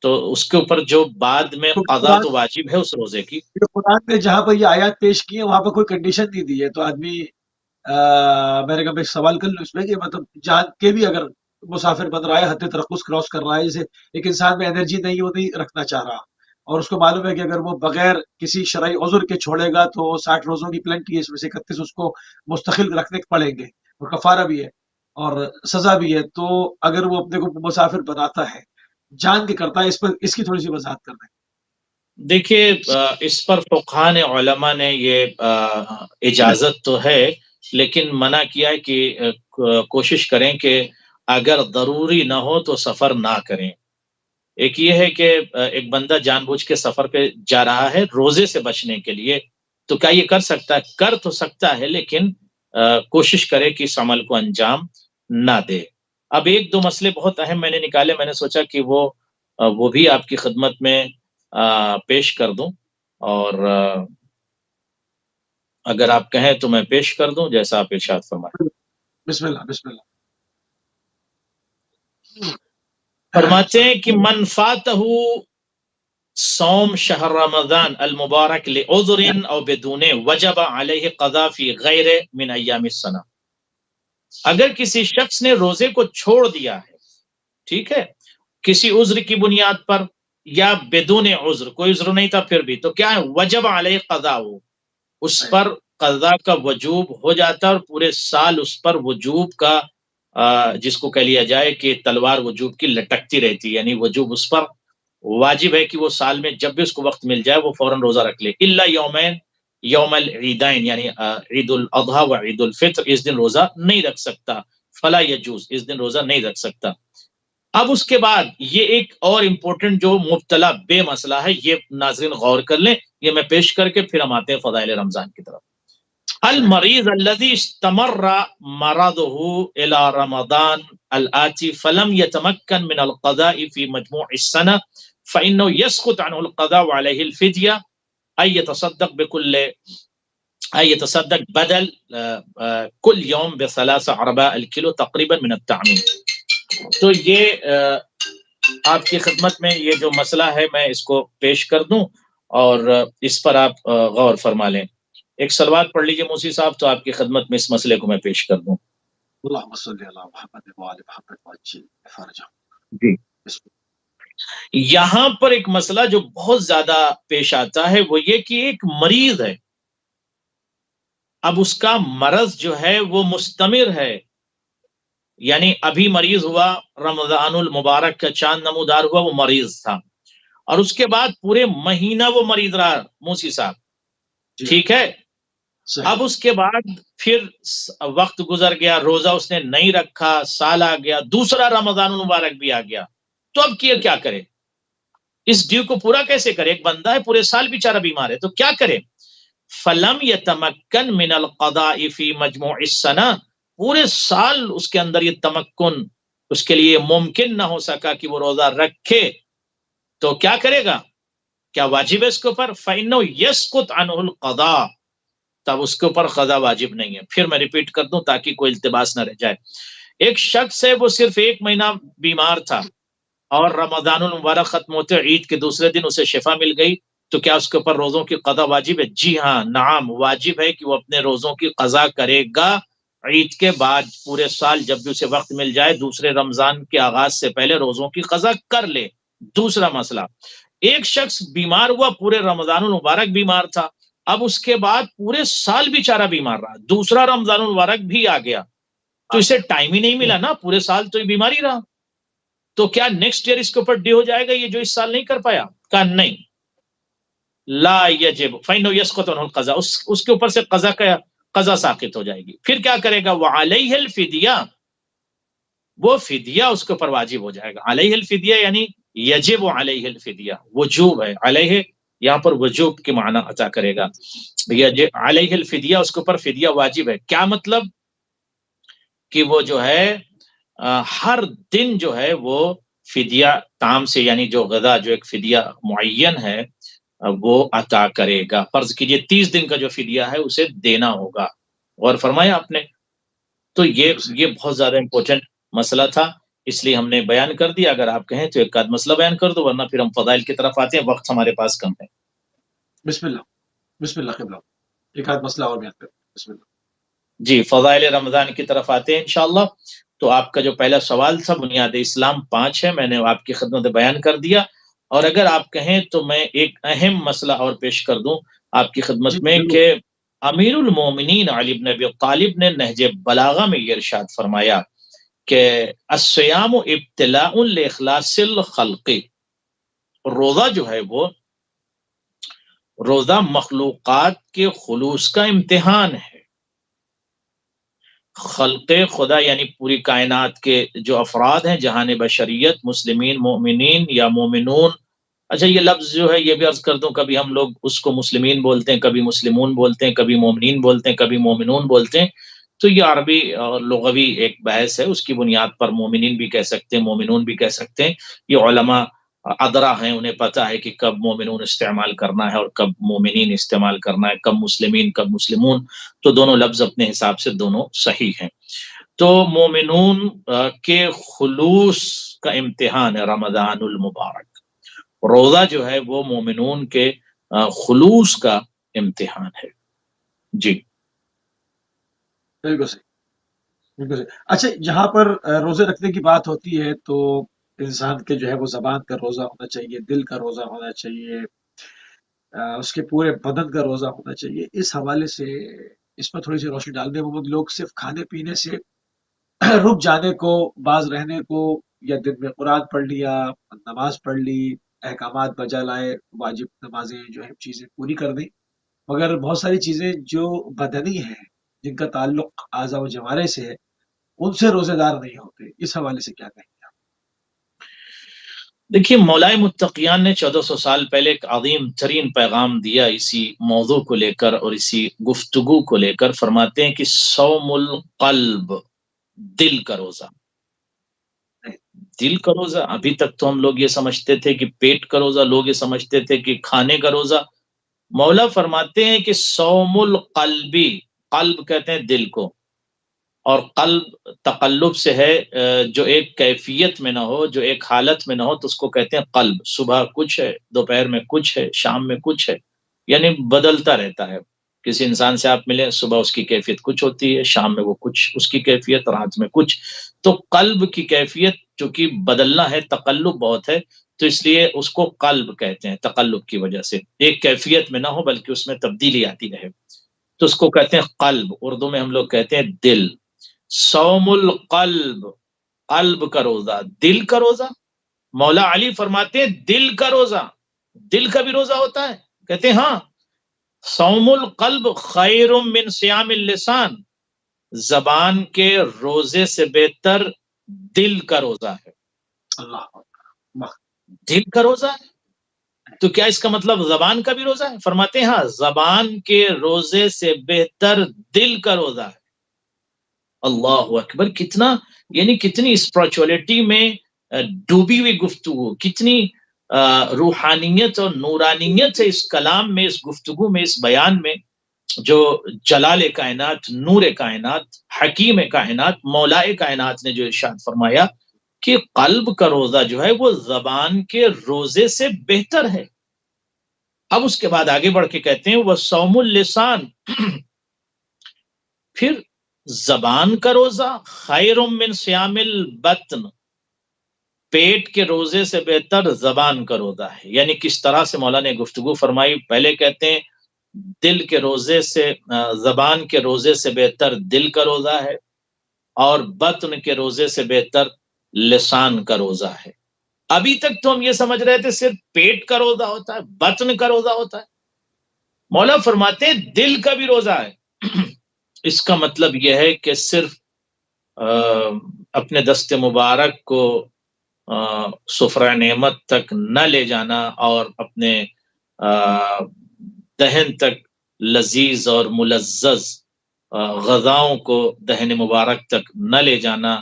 تو اس کے اوپر جو بعد میں
تو
قضا تو واجب ہے اس روزے کی۔
قرآن نے جہاں پر یہ آیات پیش کی ہے وہاں پر کوئی کنڈیشن نہیں دی ہے، تو آدمی میں نے کہا میں سوال کر لوں اس میں کہ مطلب جان کے بھی اگر مسافر بن رہا ہے، حد ترخص کراس کر رہا ہے، جیسے ایک انسان میں انرجی نہیں، وہ نہیں رکھنا چاہ رہا اور اس کو معلوم ہے کہ اگر وہ بغیر کسی شرعی عذر کے چھوڑے گا تو 60 روزوں کی پلنٹی ہے، اس میں سے 31 اس کو مستقل رکھنے پڑیں گے، اور کفارہ بھی ہے اور سزا بھی ہے، تو اگر وہ اپنے کو مسافر بناتا ہے جان کے کرتا ہے، اس کی تھوڑی سی وضاحت کر دیں۔
دیکھیے اس پر فقہاء علماء نے یہ اجازت تو ہے، لیکن منع کیا ہے کہ کوشش کریں کہ اگر ضروری نہ ہو تو سفر نہ کریں۔ ایک یہ ہے کہ ایک بندہ جان بوجھ کے سفر پہ جا رہا ہے روزے سے بچنے کے لیے، تو کیا یہ کر سکتا ہے؟ کر تو سکتا ہے، لیکن کوشش کرے کہ اس عمل کو انجام نہ دے۔ اب ایک دو مسئلے بہت اہم میں نے نکالے، میں نے سوچا کہ وہ بھی آپ کی خدمت میں پیش کر دوں، اور اگر آپ کہیں تو میں پیش کر دوں، جیسا آپ ارشاد فرمائیں۔
بسم اللہ بسم اللہ۔
فرماتے ہیں کہ من فاتہ صوم شہر رمضان المبارک لعذر او بدون وجب علیہ قضا فی غیر من ایام السنہ، اگر کسی شخص نے روزے کو چھوڑ دیا ہے، ٹھیک ہے، کسی عذر کی بنیاد پر یا بدون عذر، کوئی عذر نہیں تھا پھر بھی، تو کیا ہے؟ وجب علیہ قضا، ہو اس پر قضا کا وجوب ہو جاتا ہے، اور پورے سال اس پر وجوب کا جس کو کہہ لیا جائے کہ تلوار وجوب کی لٹکتی رہتی ہے، یعنی وجوب اس پر واجب ہے کہ وہ سال میں جب بھی اس کو وقت مل جائے وہ فوراً روزہ رکھ لے، الا یومین، یوم العیدین یعنی عید الاضحیٰ و عید الفطر، اس دن روزہ نہیں رکھ سکتا، فلا یجوز، اس دن روزہ نہیں رکھ سکتا۔ اب اس کے بعد یہ ایک اور امپورٹنٹ جو مبتلا بے مسئلہ ہے، یہ ناظرین غور کر لیں، یہ میں پیش کر کے پھر ہم آتے ہیں فضائل رمضان کی طرف۔ المریض الذي استمر مرضه الى رمضان الآتي فلم يتمكن من القضاء في مجموع السنة فإنه يسقط عنه القضاء وعليه الفدية أن يتصدق بدل كل يوم بثلاث أرباع الكيلو تقريبا من الطعام۔ تو یہ آپ کی خدمت میں یہ جو مسئلہ ہے میں اس کو پیش کر دوں اور اس پر آپ غور فرما لیں۔ ایک صلوات پڑھ لیجئے موسی صاحب، تو آپ کی خدمت میں اس مسئلے کو میں پیش کر دوں۔
اللہم صلی علی محمد و آل محمد وعجل فرجہ۔
جی، یہاں پر ایک مسئلہ جو بہت زیادہ پیش آتا ہے وہ یہ کہ ایک مریض ہے، اب اس کا مرض جو ہے وہ مستمر ہے، یعنی ابھی مریض ہوا، رمضان المبارک کا چاند نمودار ہوا، وہ مریض تھا، اور اس کے بعد پورے مہینہ وہ مریض رہا موسی صاحب، ٹھیک ہے۔ اب اس کے بعد پھر وقت گزر گیا، روزہ اس نے نہیں رکھا، سال آ گیا، دوسرا رمضان المبارک بھی آ گیا، تو اب کیا کرے؟ اس ڈیو کو پورا کیسے کرے؟ ایک بندہ ہے پورے سال بیچارہ بیمار ہے، تو کیا کرے؟ فلم یتمکن من القضاء فی مجموع السنہ، پورے سال اس کے اندر یہ تمکن اس کے لیے ممکن نہ ہو سکا کہ وہ روزہ رکھے، تو کیا کرے گا؟ کیا واجب ہے اس کے اوپر؟ فإنه يسقط عنه القضاء، تب اس کے اوپر قضا واجب نہیں ہے۔ پھر میں ریپیٹ کر دوں تاکہ کوئی التباس نہ رہ جائے۔ ایک شخص ہے وہ صرف 1 مہینہ بیمار تھا اور رمضان المبارک ختم ہوتے عید کے دوسرے دن اسے شفا مل گئی، تو کیا اس کے اوپر روزوں کی قضا واجب ہے؟ جی ہاں، نعم، واجب ہے کہ وہ اپنے روزوں کی قضا کرے گا عید کے بعد، پورے سال جب بھی اسے وقت مل جائے دوسرے رمضان کے آغاز سے پہلے روزوں کی قضا کر لے۔ دوسرا مسئلہ، ایک شخص بیمار ہوا، پورے رمضان المبارک بیمار تھا، اب اس کے بعد پورے سال بیچارہ بیمار رہا، دوسرا رمضان المبارک بھی آ گیا، تو اسے ٹائم ہی نہیں ملا نا، پورے سال تو یہ بیماری رہا، تو کیا نیکسٹ ایئر اس کے اوپر ڈے ہو جائے گا یہ جو اس سال نہیں کر پایا؟ کہا نہیں، لا یجب فإنه يسقط عنه القضاء، اس کے اوپر سے قضا ساقط ہو جائے گی. پھر کیا کرے گا؟ وعلیہ الفدیہ، وہ فدیہ اس کے اوپر واجب ہو جائے گا. علیہ الفدیہ یعنی یجب علیہ الفدیہ، وجوب ہے، علیہ یہاں پر وجوب کے معنی عطا کرے گا. علیہ الفدیہ، اس کے اوپر فدیہ واجب ہے. کیا مطلب؟ کہ وہ جو ہے ہر دن جو ہے وہ فدیہ طعام سے، یعنی جو غذا جو ایک فدیہ معین ہے وہ عطا کرے گا. فرض کیجئے 30 دن کا جو فدیہ ہے اسے دینا ہوگا. غور فرمایا آپ نے؟ تو یہ بہت زیادہ امپورٹنٹ مسئلہ تھا، اس لیے ہم نے بیان کر دیا. اگر آپ کہیں تو ایک آدھ مسئلہ بیان کر دو، ورنہ پھر ہم فضائل کی طرف آتے ہیں، وقت ہمارے پاس کم ہے.
بسم اللہ قبلہ، ایک آدھ مسئلہ اور بیان کریں. بسم اللہ.
جی، فضائل رمضان کی طرف آتے ہیں انشاءاللہ. تو آپ کا جو پہلا سوال تھا، بنیاد اسلام 5 ہے، میں نے آپ کی خدمت میں بیان کر دیا. اور اگر آپ کہیں تو میں ایک اہم مسئلہ اور پیش کر دوں آپ کی خدمت میں کہ امیر المومنین علی بن ابی طالب نے نہج بلاغہ میں یہ ارشاد فرمایا کہ الصیام ابتلاء لاخلاص الخلق، روزہ جو ہے وہ روزہ مخلوقات کے خلوص کا امتحان ہے. خلق خدا یعنی پوری کائنات کے جو افراد ہیں، جہان بشریت، مسلمین، مومنین یا مومنون. اچھا، یہ لفظ جو ہے یہ بھی عرض کر دوں، کبھی ہم لوگ اس کو مسلمین بولتے ہیں، کبھی مسلمون بولتے ہیں، کبھی مومنین بولتے ہیں، کبھی مومنون بولتے ہیں. تو یہ عربی اور لغوی ایک بحث ہے، اس کی بنیاد پر مومنین بھی کہہ سکتے ہیں، مومنون بھی کہہ سکتے ہیں. یہ علماء ادرا ہیں، انہیں پتہ ہے کہ کب مومنون استعمال کرنا ہے اور کب مومنین استعمال کرنا ہے، کب مسلمین کب مسلمون. تو دونوں لفظ اپنے حساب سے دونوں صحیح ہیں. تو مومنون کے خلوص کا امتحان ہے رمضان المبارک. روزہ جو ہے وہ مومنون کے خلوص کا امتحان ہے. جی
بالکل صحیح، بالکل صحیح. اچھا، جہاں پر روزے رکھنے کی بات ہوتی ہے تو انسان کے جو ہے وہ زبان کا روزہ ہونا چاہیے، دل کا روزہ ہونا چاہیے، اس کے پورے بدن کا روزہ ہونا چاہیے. اس حوالے سے اس پر تھوڑی سی روشنی ڈال دیں. وہ لوگ صرف کھانے پینے سے رک جانے کو، باز رہنے کو، یا دن میں قرآن پڑھ لیا، نماز پڑھ لی، احکامات بجا لائے، واجب نمازیں جو ہے چیزیں پوری کر دیں، مگر بہت ساری چیزیں جو بدنی ہیں، جن کا تعلق اعضاء و جوارح سے ہے، ان سے روزے دار نہیں ہوتے. اس حوالے سے کیا کہیں گے آپ؟
دیکھیے، مولائے متقیان نے 1400 سال پہلے ایک عظیم ترین پیغام دیا اسی موضوع کو لے کر اور اسی گفتگو کو لے کر. فرماتے ہیں کہ صوم القلب، دل کا روزہ. دل کا روزہ، ابھی تک تو ہم لوگ یہ سمجھتے تھے کہ پیٹ کا روزہ، لوگ یہ سمجھتے تھے کہ کھانے کا روزہ. مولا فرماتے ہیں کہ صوم القلبی، قلب کہتے ہیں دل کو، اور قلب تقلب سے ہے، جو ایک کیفیت میں نہ ہو، جو ایک حالت میں نہ ہو، تو اس کو کہتے ہیں قلب. صبح کچھ ہے، دوپہر میں کچھ ہے، شام میں کچھ ہے، یعنی بدلتا رہتا ہے. کسی انسان سے آپ ملیں، صبح اس کی کیفیت کچھ ہوتی ہے، شام میں وہ کچھ اس کی کیفیت، رات میں کچھ. تو قلب کی کیفیت چونکہ بدلنا ہے، تقلب بہت ہے، تو اس لیے اس کو قلب کہتے ہیں. تقلب کی وجہ سے ایک کیفیت میں نہ ہو بلکہ اس میں تبدیلی آتی رہے، تو اس کو کہتے ہیں قلب. اردو میں ہم لوگ کہتے ہیں دل. صوم القلب، قلب کا روزہ، دل کا روزہ. مولا علی فرماتے ہیں دل کا روزہ، دل کا بھی روزہ ہوتا ہے؟ کہتے ہیں ہاں. صوم القلب خیر من صیام اللسان، زبان کے روزے سے بہتر دل کا روزہ ہے.
اللہ،
دل کا روزہ ہے تو کیا اس کا مطلب زبان کا بھی روزہ ہے؟ فرماتے ہیں ہاں، زبان کے روزے سے بہتر دل کا روزہ ہے. اللہ اکبر! کتنا، یعنی کتنی اسپرچولیٹی میں ڈوبی ہوئی گفتگو، کتنی روحانیت اور نورانیت ہے اس کلام میں، اس گفتگو میں، اس بیان میں، جو جلال کائنات، نور کائنات، حکیم کائنات، مولائے کائنات نے جو ارشاد فرمایا کہ قلب کا روزہ جو ہے وہ زبان کے روزے سے بہتر ہے. اب اس کے بعد آگے بڑھ کے کہتے ہیں وہ صوم اللسان، پھر زبان کا روزہ خیر من صیام البطن، پیٹ کے روزے سے بہتر زبان کا روزہ ہے. یعنی کس طرح سے مولا نے گفتگو فرمائی؟ پہلے کہتے ہیں دل کے روزے سے، زبان کے روزے سے بہتر دل کا روزہ ہے. اور بطن کے روزے سے بہتر لسان کا روزہ ہے۔ ابھی تک تو ہم یہ سمجھ رہے تھے صرف پیٹ کا روزہ ہوتا ہے، بطن کا روزہ ہوتا ہے۔ مولا فرماتے ہیں دل کا بھی روزہ ہے۔ اس کا مطلب یہ ہے کہ صرف اپنے دست مبارک کو سفرہ نعمت تک نہ لے جانا اور اپنے دہن تک لذیذ اور ملذذ غذاؤں کو دہن مبارک تک نہ لے جانا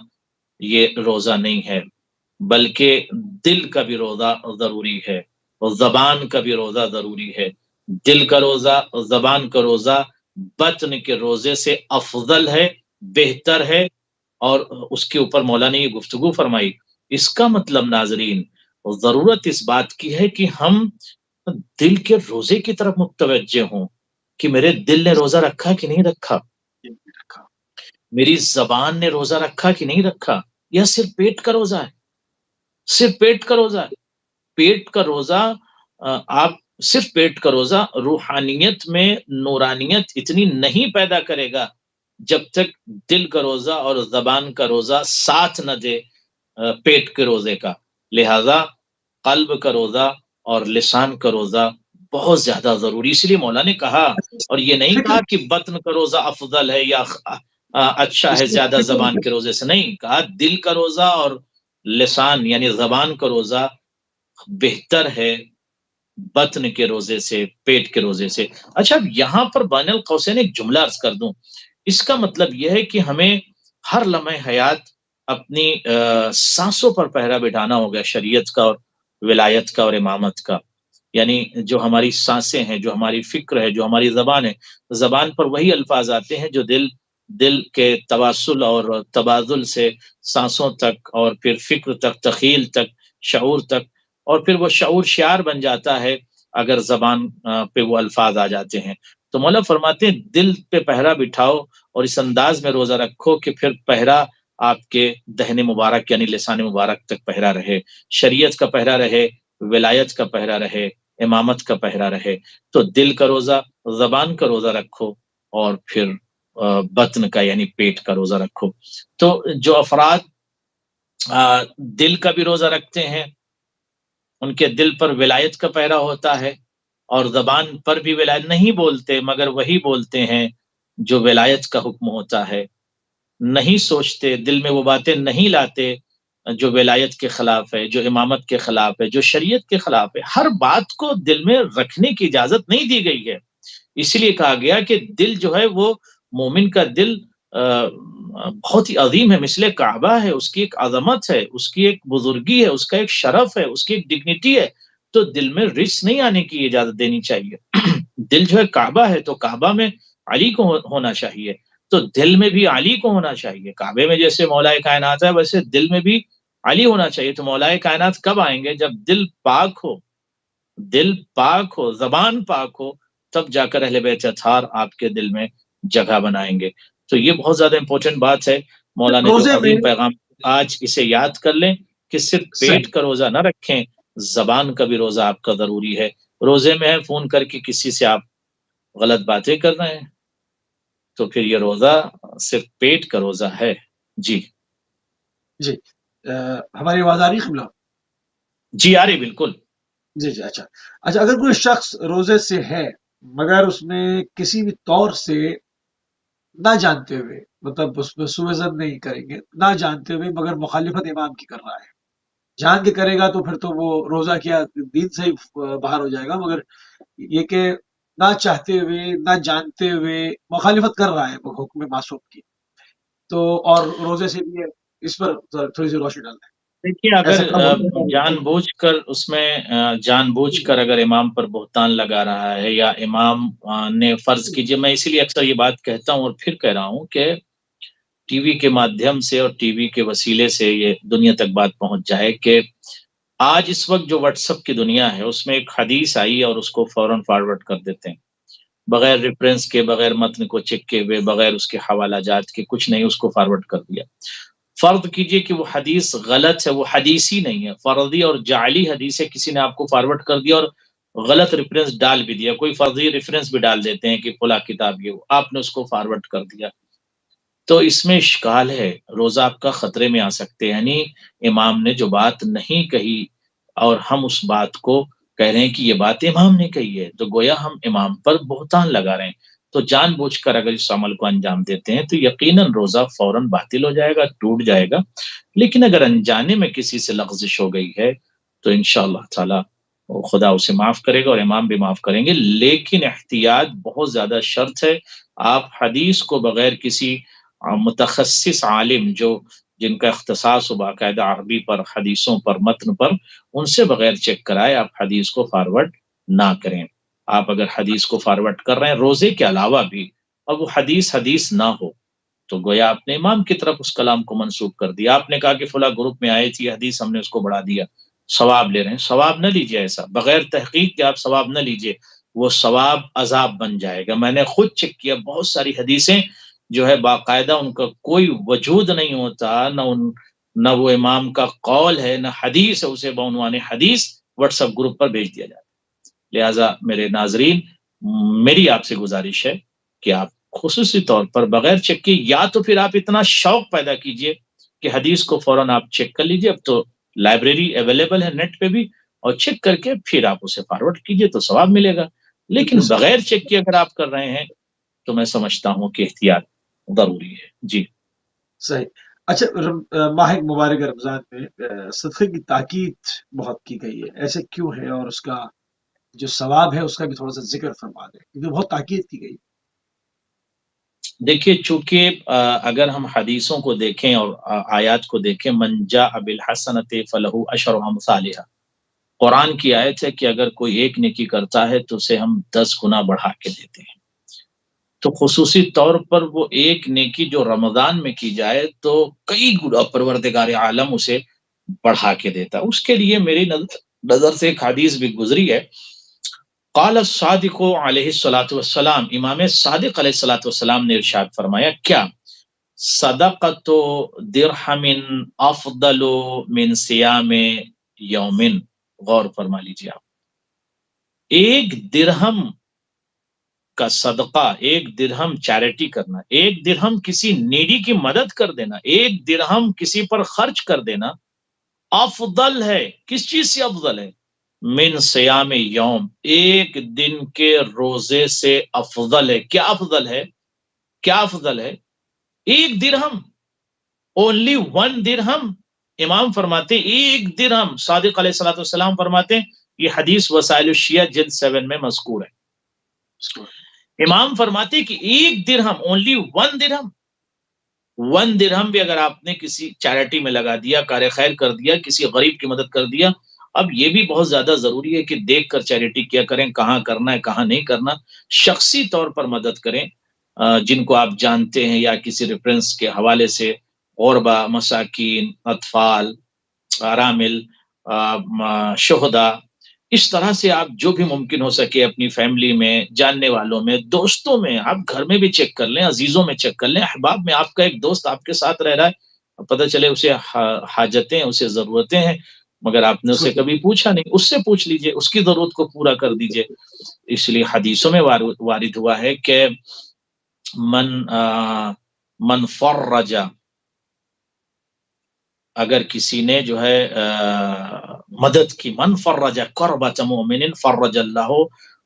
یہ روزہ نہیں ہے، بلکہ دل کا بھی روزہ ضروری ہے اور زبان کا بھی روزہ ضروری ہے۔ دل کا روزہ اور زبان کا روزہ بطن کے روزے سے افضل ہے، بہتر ہے، اور اس کے اوپر مولا نے یہ گفتگو فرمائی۔ اس کا مطلب ناظرین ضرورت اس بات کی ہے کہ ہم دل کے روزے کی طرف متوجہ ہوں کہ میرے دل نے روزہ رکھا کہ نہیں رکھا، میری زبان نے روزہ رکھا کہ نہیں رکھا، یا صرف پیٹ کا روزہ ہے، صرف پیٹ کا روزہ ہے۔ پیٹ کا روزہ آپ صرف پیٹ کا روزہ روحانیت میں نورانیت اتنی نہیں پیدا کرے گا جب تک دل کا روزہ اور زبان کا روزہ ساتھ نہ دے پیٹ کے روزے کا۔ لہذا قلب کا روزہ اور لسان کا روزہ بہت زیادہ ضروری، اس لیے مولا نے کہا، اور یہ نہیں کہا کہ بطن کا روزہ افضل ہے یا اچھا ہے زیادہ زبان کے روزے سے، نہیں کہا دل کا روزہ اور لسان یعنی زبان کا روزہ بہتر ہے بطن کے روزے سے، پیٹ کے روزے سے۔ اچھا یہاں پر بین القوسین ایک جملہ عرض کر دوں، اس کا مطلب یہ ہے کہ ہمیں ہر لمحہ حیات اپنی سانسوں پر پہرا بٹھانا ہوگا شریعت کا اور ولایت کا اور امامت کا، یعنی جو ہماری سانسیں ہیں، جو ہماری فکر ہے، جو ہماری زبان ہے، زبان پر وہی الفاظ آتے ہیں جو دل کے تواصل اور تبادل سے سانسوں تک اور پھر فکر تک، تخیل تک، شعور تک، اور پھر وہ شعور شعار بن جاتا ہے اگر زبان پہ وہ الفاظ آ جاتے ہیں۔ تو مولا فرماتے ہیں دل پہ پہرا بٹھاؤ اور اس انداز میں روزہ رکھو کہ پھر پہرا آپ کے دہن مبارک یعنی لسان مبارک تک پہرا رہے، شریعت کا پہرا رہے، ولایت کا پہرا رہے، امامت کا پہرا رہے۔ تو دل کا روزہ، زبان کا روزہ رکھو اور پھر بطن کا یعنی پیٹ کا روزہ رکھو۔ تو جو افراد دل کا بھی روزہ رکھتے ہیں ان کے دل پر ولایت کا پہرا ہوتا ہے، اور زبان پر بھی ولایت نہیں بولتے مگر وہی بولتے ہیں جو ولایت کا حکم ہوتا ہے، نہیں سوچتے، دل میں وہ باتیں نہیں لاتے جو ولایت کے خلاف ہے، جو امامت کے خلاف ہے، جو شریعت کے خلاف ہے۔ ہر بات کو دل میں رکھنے کی اجازت نہیں دی گئی ہے، اس لیے کہا گیا کہ دل جو ہے وہ مومن کا دل بہت ہی عظیم ہے، مثل کعبہ ہے، اس کی ایک عظمت ہے، اس کی ایک بزرگی ہے، اس کا ایک شرف ہے، اس کی ایک ڈگنیٹی ہے۔ تو دل میں رجس نہیں آنے کی اجازت دینی چاہیے۔ دل جو ہے کعبہ ہے تو کعبہ میں علی کو ہونا چاہیے، تو دل میں بھی علی کو ہونا چاہیے۔ کعبے میں جیسے مولا کائنات ہے ویسے دل میں بھی علی ہونا چاہیے۔ تو مولا کائنات کب آئیں گے؟ جب دل پاک ہو، دل پاک ہو، زبان پاک ہو، تب جا کر اہل بیت اطہار آپ کے دل میں جگہ بنائیں گے۔ تو یہ بہت زیادہ امپورٹنٹ بات ہے، مولا نے جو عظیم پیغام آج اسے یاد کر لیں کہ صرف پیٹ کا روزہ نہ رکھیں، زبان کا بھی روزہ آپ کا ضروری ہے۔ روزے میں ہے فون کر کے کسی سے آپ غلط باتیں کر رہے ہیں تو پھر یہ روزہ صرف پیٹ کا روزہ ہے۔ جی
جی ہماری آواز آ رہی ہے قبلہ؟
جی آ رہی بالکل۔
جی اچھا اگر کوئی شخص روزے سے ہے مگر اس میں کسی بھی طور سے نہ جانتے ہوئے، مطلب اس میں سوء ظن نہیں کریں گے، نہ جانتے ہوئے مگر مخالفت امام کی کر رہا ہے، جان کے کرے گا تو پھر تو وہ روزہ کیا دین سے ہی باہر ہو جائے گا، مگر یہ کہ نہ چاہتے ہوئے نہ جانتے ہوئے مخالفت کر رہا ہے وہ حکم معصوم کی، تو اور روزے سے بھی اس پر تھوڑی سی روشنی ڈالنا ہے۔
دیکھیے اگر جان بوجھ کر اگر امام پر بہتان لگا رہا ہے، یا امام نے فرض کیجئے، میں اسی لیے اکثر یہ بات کہتا ہوں اور پھر کہہ رہا ہوں کہ ٹی وی کے مادھیم سے اور ٹی وی کے وسیلے سے یہ دنیا تک بات پہنچ جائے کہ آج اس وقت جو واٹس ایپ کی دنیا ہے اس میں ایک حدیث آئی اور اس کو فوراً فارورڈ کر دیتے ہیں، بغیر ریفرنس کے، بغیر متن کو چیک کے ہوئے، بغیر اس کے حوالہ جات کے، کچھ نہیں، اس کو فارورڈ کر دیا۔ فرض کیجئے کہ وہ حدیث غلط ہے، وہ حدیث ہی نہیں ہے، فرضی اور جعلی حدیث ہے، کسی نے آپ کو فارورڈ کر دیا اور غلط ریفرنس ڈال بھی دیا، کوئی فرضی ریفرنس بھی ڈال دیتے ہیں کہ فلاں کتاب یہ، آپ نے اس کو فارورڈ کر دیا، تو اس میں اشکال ہے، روزہ آپ کا خطرے میں آ سکتے ہیں، یعنی امام نے جو بات نہیں کہی اور ہم اس بات کو کہہ رہے ہیں کہ یہ بات امام نے کہی ہے، تو گویا ہم امام پر بہتان لگا رہے ہیں۔ تو جان بوجھ کر اگر اس عمل کو انجام دیتے ہیں تو یقیناً روزہ فوراً باطل ہو جائے گا، ٹوٹ جائے گا۔ لیکن اگر انجانے میں کسی سے لغزش ہو گئی ہے تو انشاءاللہ تعالی خدا اسے معاف کرے گا اور امام بھی معاف کریں گے، لیکن احتیاط بہت زیادہ شرط ہے۔ آپ حدیث کو بغیر کسی متخصص عالم جن کا اختصاص ہو باقاعدہ عربی پر، حدیثوں پر، متن پر، ان سے بغیر چیک کرائے آپ حدیث کو فارورڈ نہ کریں۔ آپ اگر حدیث کو فارورڈ کر رہے ہیں روزے کے علاوہ بھی، اب وہ حدیث نہ ہو تو گویا آپ نے امام کی طرف اس کلام کو منسوخ کر دیا۔ آپ نے کہا کہ فلاں گروپ میں آئی تھی حدیث، ہم نے اس کو بڑھا دیا، ثواب لے رہے ہیں۔ ثواب نہ لیجیے، ایسا بغیر تحقیق کے آپ ثواب نہ لیجیے، وہ ثواب عذاب بن جائے گا۔ میں نے خود چیک کیا، بہت ساری حدیثیں جو ہے باقاعدہ ان کا کوئی وجود نہیں ہوتا، نہ وہ امام کا قول ہے نہ حدیث ہے، اسے بعنوان حدیث واٹس ایپ گروپ پر بھیج دیا جاتا ہے۔ لہٰذا میرے ناظرین، میری آپ سے گزارش ہے کہ آپ خصوصی طور پر بغیر چیک کے، یا تو پھر آپ اتنا شوق پیدا کیجئے کہ حدیث کو فوراً آپ چیک کر لیجئے، اب تو لائبریری اویلیبل ہے نیٹ پہ بھی، اور چیک کر کے پھر آپ اسے فارورڈ کیجئے تو ثواب ملے گا۔ لیکن
بالکل
بغیر چیک کے اگر آپ کر رہے ہیں تو میں سمجھتا ہوں کہ احتیاط ضروری ہے۔ جی
صحیح۔ اچھا، ماہ مبارک رمضان میں صدقے کی تاکید بہت کی گئی ہے، ایسے کیوں ہے؟ اور اس کا جو ثواب ہے اس کا بھی تھوڑا سا ذکر فرما دیں، کیونکہ بہت تاکید کی گئی۔
دیکھیے، چونکہ اگر ہم حدیثوں کو دیکھیں اور آیات کو دیکھیں، من جاء بالحسنۃ فلہ عشر امثالھا، قرآن کی آیت ہے کہ اگر کوئی ایک نیکی کرتا ہے تو اسے ہم 10 گنا بڑھا کے دیتے ہیں۔ تو خصوصی طور پر وہ ایک نیکی جو رمضان میں کی جائے تو کئی گنا پروردگار عالم اسے بڑھا کے دیتا ہے۔ اس کے لیے میری نظر سے ایک حدیث بھی گزری ہے، قال الصادق علیہ الصلوۃ والسلام، امام صادق علیہ الصلوۃ والسلام نے ارشاد فرمایا، کیا صدقۃ درہم افضل من صیام یومن، غور فرما لیجیے آپ، ایک درہم کا صدقہ، ایک درہم چیریٹی کرنا، ایک درہم کسی نیڈی کی مدد کر دینا، ایک درہم کسی پر خرچ کر دینا، افضل ہے، کس چیز سے افضل ہے؟ من صیام یوم، ایک دن کے روزے سے افضل ہے۔ کیا افضل ہے؟ کیا افضل ہے؟ ایک درہم، اونلی 1 درہم۔ امام فرماتے ایک درہم، صادق علیہ الصلوۃ والسلام فرماتے ہیں، یہ حدیث وسائل الشیعہ جلد 7 میں مذکور ہے۔ امام فرماتے کہ ایک درہم، اونلی 1 درہم، 1 درہم بھی اگر آپ نے کسی چیریٹی میں لگا دیا، کار خیر کر دیا، کسی غریب کی مدد کر دیا۔ اب یہ بھی بہت زیادہ ضروری ہے کہ دیکھ کر چیریٹی کیا کریں، کہاں کرنا ہے کہاں نہیں کرنا، شخصی طور پر مدد کریں جن کو آپ جانتے ہیں یا کسی ریفرنس کے حوالے سے، غربا، مساکین، اطفال، ارامل، شہداء، اس طرح سے آپ جو بھی ممکن ہو سکے اپنی فیملی میں، جاننے والوں میں، دوستوں میں، آپ گھر میں بھی چیک کر لیں، عزیزوں میں چیک کر لیں، احباب میں آپ کا ایک دوست آپ کے ساتھ رہ رہا ہے، پتہ چلے اسے حاجتیں، اسے ضرورتیں ہیں، مگر آپ نے اسے کبھی پوچھا نہیں، اس سے پوچھ لیجئے، اس کی ضرورت کو پورا کر دیجئے۔ اس لیے حدیثوں میں وارد ہوا ہے کہ من فرج، اگر کسی نے جو ہے مدد کی، من فرج کربۃ مومن فرج اللہ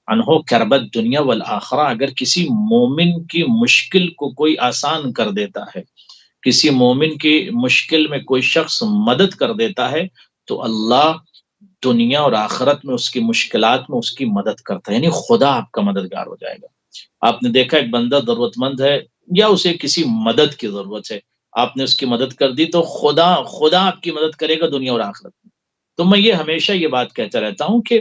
عنہ کربۃ دنیا والآخرہ، اگر کسی مومن کی مشکل کو کوئی آسان کر دیتا ہے، کسی مومن کی مشکل میں کوئی شخص مدد کر دیتا ہے تو اللہ دنیا اور آخرت میں اس کی مشکلات میں اس کی مدد کرتا ہے، یعنی خدا آپ کا مددگار ہو جائے گا۔ آپ نے دیکھا ایک بندہ ضرورت مند ہے یا اسے کسی مدد کی ضرورت ہے، آپ نے اس کی مدد کر دی تو خدا آپ کی مدد کرے گا دنیا اور آخرت میں۔ تو میں یہ ہمیشہ یہ بات کہتا رہتا ہوں کہ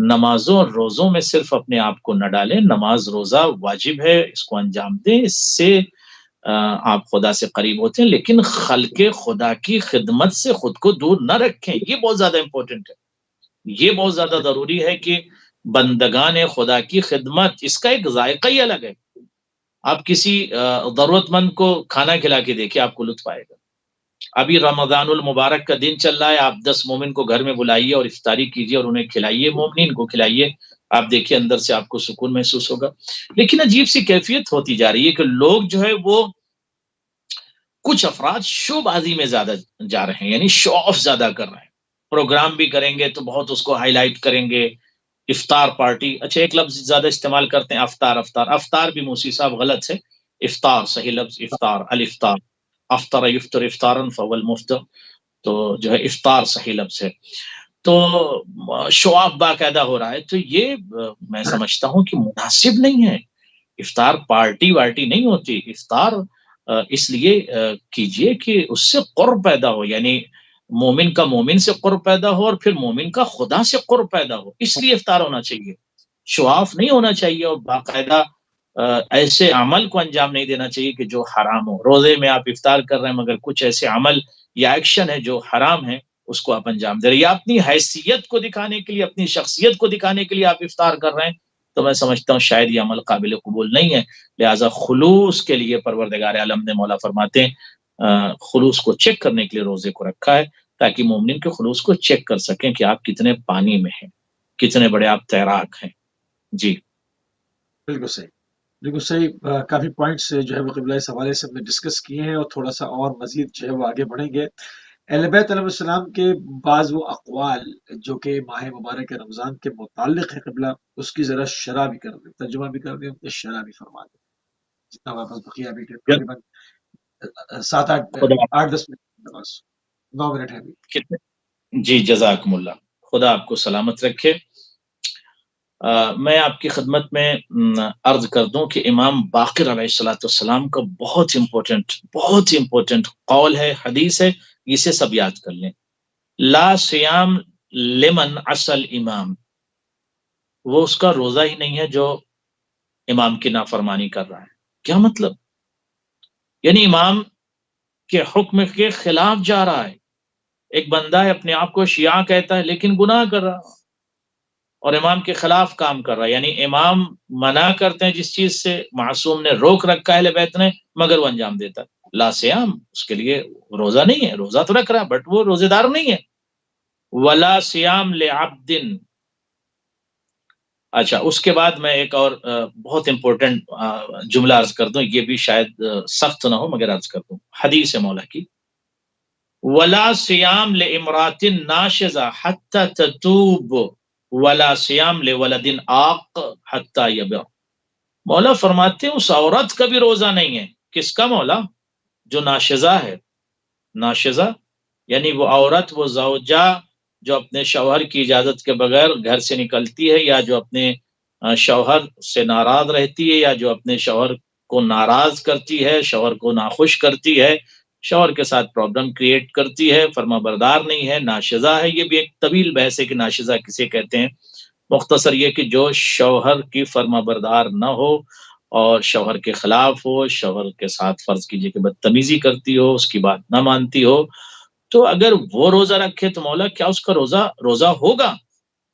نمازوں اور روزوں میں صرف اپنے آپ کو نہ ڈالیں، نماز روزہ واجب ہے، اس کو انجام دیں، اس سے آپ خدا سے قریب ہوتے ہیں، لیکن خلق خدا کی خدمت سے خود کو دور نہ رکھیں، یہ بہت زیادہ امپورٹنٹ ہے، یہ بہت زیادہ ضروری ہے کہ بندگان خدا کی خدمت، اس کا ایک ذائقہ ہی الگ ہے۔ آپ کسی ضرورت مند کو کھانا کھلا کے دیکھیں، آپ کو لطف آئے گا۔ ابھی رمضان المبارک کا دن چل رہا ہے، آپ 10 مومن کو گھر میں بلائیے اور افطاری کیجیے اور انہیں کھلائیے، مومنین کو کھلائیے، آپ دیکھیے اندر سے آپ کو سکون محسوس ہوگا۔ لیکن عجیب سی کیفیت ہوتی جا رہی ہے کہ لوگ جو ہے وہ کچھ افراد شو بازی میں زیادہ جا رہے ہیں، یعنی شو آف زیادہ کر رہے ہیں، پروگرام بھی کریں گے تو بہت اس کو ہائی لائٹ کریں گے، افطار پارٹی، اچھا ایک لفظ زیادہ استعمال کرتے ہیں افطار، افطار بھی موسی صاحب غلط ہے، افطار صحیح لفظ افطار، الافطار، افطر یفطر افطارا فهو المفطر، تو جو ہے افطار صحیح لفظ ہے، تو شو آف باقاعدہ ہو رہا ہے، تو یہ میں سمجھتا ہوں کہ مناسب نہیں ہے، افطار پارٹی وارٹی نہیں ہوتی، افطار اس لیے کیجئے کہ اس سے قرب پیدا ہو، یعنی مومن کا مومن سے قرب پیدا ہو اور پھر مومن کا خدا سے قرب پیدا ہو، اس لیے افطار ہونا چاہیے، شواف نہیں ہونا چاہیے، اور باقاعدہ ایسے عمل کو انجام نہیں دینا چاہیے کہ جو حرام ہو، روزے میں آپ افطار کر رہے ہیں مگر کچھ ایسے عمل یا ایکشن ہے جو حرام ہے اس کو آپ انجام دے رہے ہیں، یا اپنی حیثیت کو دکھانے کے لیے، اپنی شخصیت کو دکھانے کے لیے آپ افطار کر رہے ہیں، تو میں سمجھتا ہوں شاید یہ عمل قابل قبول نہیں ہے، لہٰذا خلوص کے لیے پروردگار عالم نے مولا فرماتے ہیں خلوص کو چیک کرنے کے لیے روزے کو رکھا ہے، تاکہ مومن کے خلوص کو چیک کر سکیں کہ آپ کتنے پانی میں ہیں، کتنے بڑے آپ تیراک ہیں۔ جی
بالکل صحیح، بالکل صحیح۔ کافی پوائنٹس جو ہے وہ قبلہ اس حوالے سے ہم نے ڈسکس کیے ہیں، اور تھوڑا سا اور مزید جو ہے وہ آگے بڑھیں گے۔ اہل بیت علیہ السلام کے بعض وہ اقوال جو کہ ماہ مبارک رمضان کے متعلق ہے قبلہ، اس کی ذرا شرح بھی کر دیں، ترجمہ بھی کر دیں، شرح بھی فرما دیں، جتنا ہمارے پاس بقیہ بھی تقریباً 7-8
خدا
8-10 منٹ کے پاس 9 منٹ ہے ابھی۔
کتنے جی جزاکم اللہ، خدا آپ کو سلامت رکھے۔ میں آپ کی خدمت میں عرض کر دوں کہ امام باقر علیہ السلام کا بہت امپورٹنٹ قول ہے، حدیث ہے، اسے سب یاد کر لیں، لا سیام لمن اصل امام، وہ اس کا روزہ ہی نہیں ہے جو امام کی نافرمانی کر رہا ہے۔ کیا مطلب؟ یعنی امام کے حکم کے خلاف جا رہا ہے، ایک بندہ ہے اپنے آپ کو شیعہ کہتا ہے لیکن گناہ کر رہا ہے اور امام کے خلاف کام کر رہا ہے، یعنی امام منع کرتے ہیں جس چیز سے معصوم نے روک رکھا ہے اہل بیت نے، مگر وہ انجام دیتا ہے، لا سیام، اس کے لیے روزہ نہیں ہے، روزہ تو رکھ رہا ہے بٹ وہ روزے دار نہیں ہے، ولا سیام لعبد، اچھا اس کے بعد میں ایک اور بہت امپورٹنٹ جملہ عرض کر دوں، یہ بھی شاید سخت نہ ہو مگر عرض کر دوں، حدیث مولا کی، ولا سیام لامرات ناشزہ حتی تتوب ولا سیام لولد عاق حتی یبر، مولا فرماتے ہیں اس عورت کا بھی روزہ نہیں ہے، کس کا مولا؟ جو ناشزہ ہے، ناشزہ یعنی وہ عورت، وہ زوجہ جو اپنے شوہر کی اجازت کے بغیر گھر سے نکلتی ہے، یا جو اپنے شوہر سے ناراض رہتی ہے، یا جو اپنے شوہر کو ناراض کرتی ہے، شوہر کو ناخوش کرتی ہے، شوہر کے ساتھ پرابلم کریٹ کرتی ہے، فرما بردار نہیں ہے، ناشزہ ہے، یہ بھی ایک طویل بحث ہے کہ ناشزہ کسے کہتے ہیں، مختصر یہ کہ جو شوہر کی فرما بردار نہ ہو اور شوہر کے خلاف ہو، شوہر کے ساتھ فرض کیجئے کہ بدتمیزی کرتی ہو، اس کی بات نہ مانتی ہو، تو اگر وہ روزہ رکھے تو مولا کیا اس کا روزہ ہوگا؟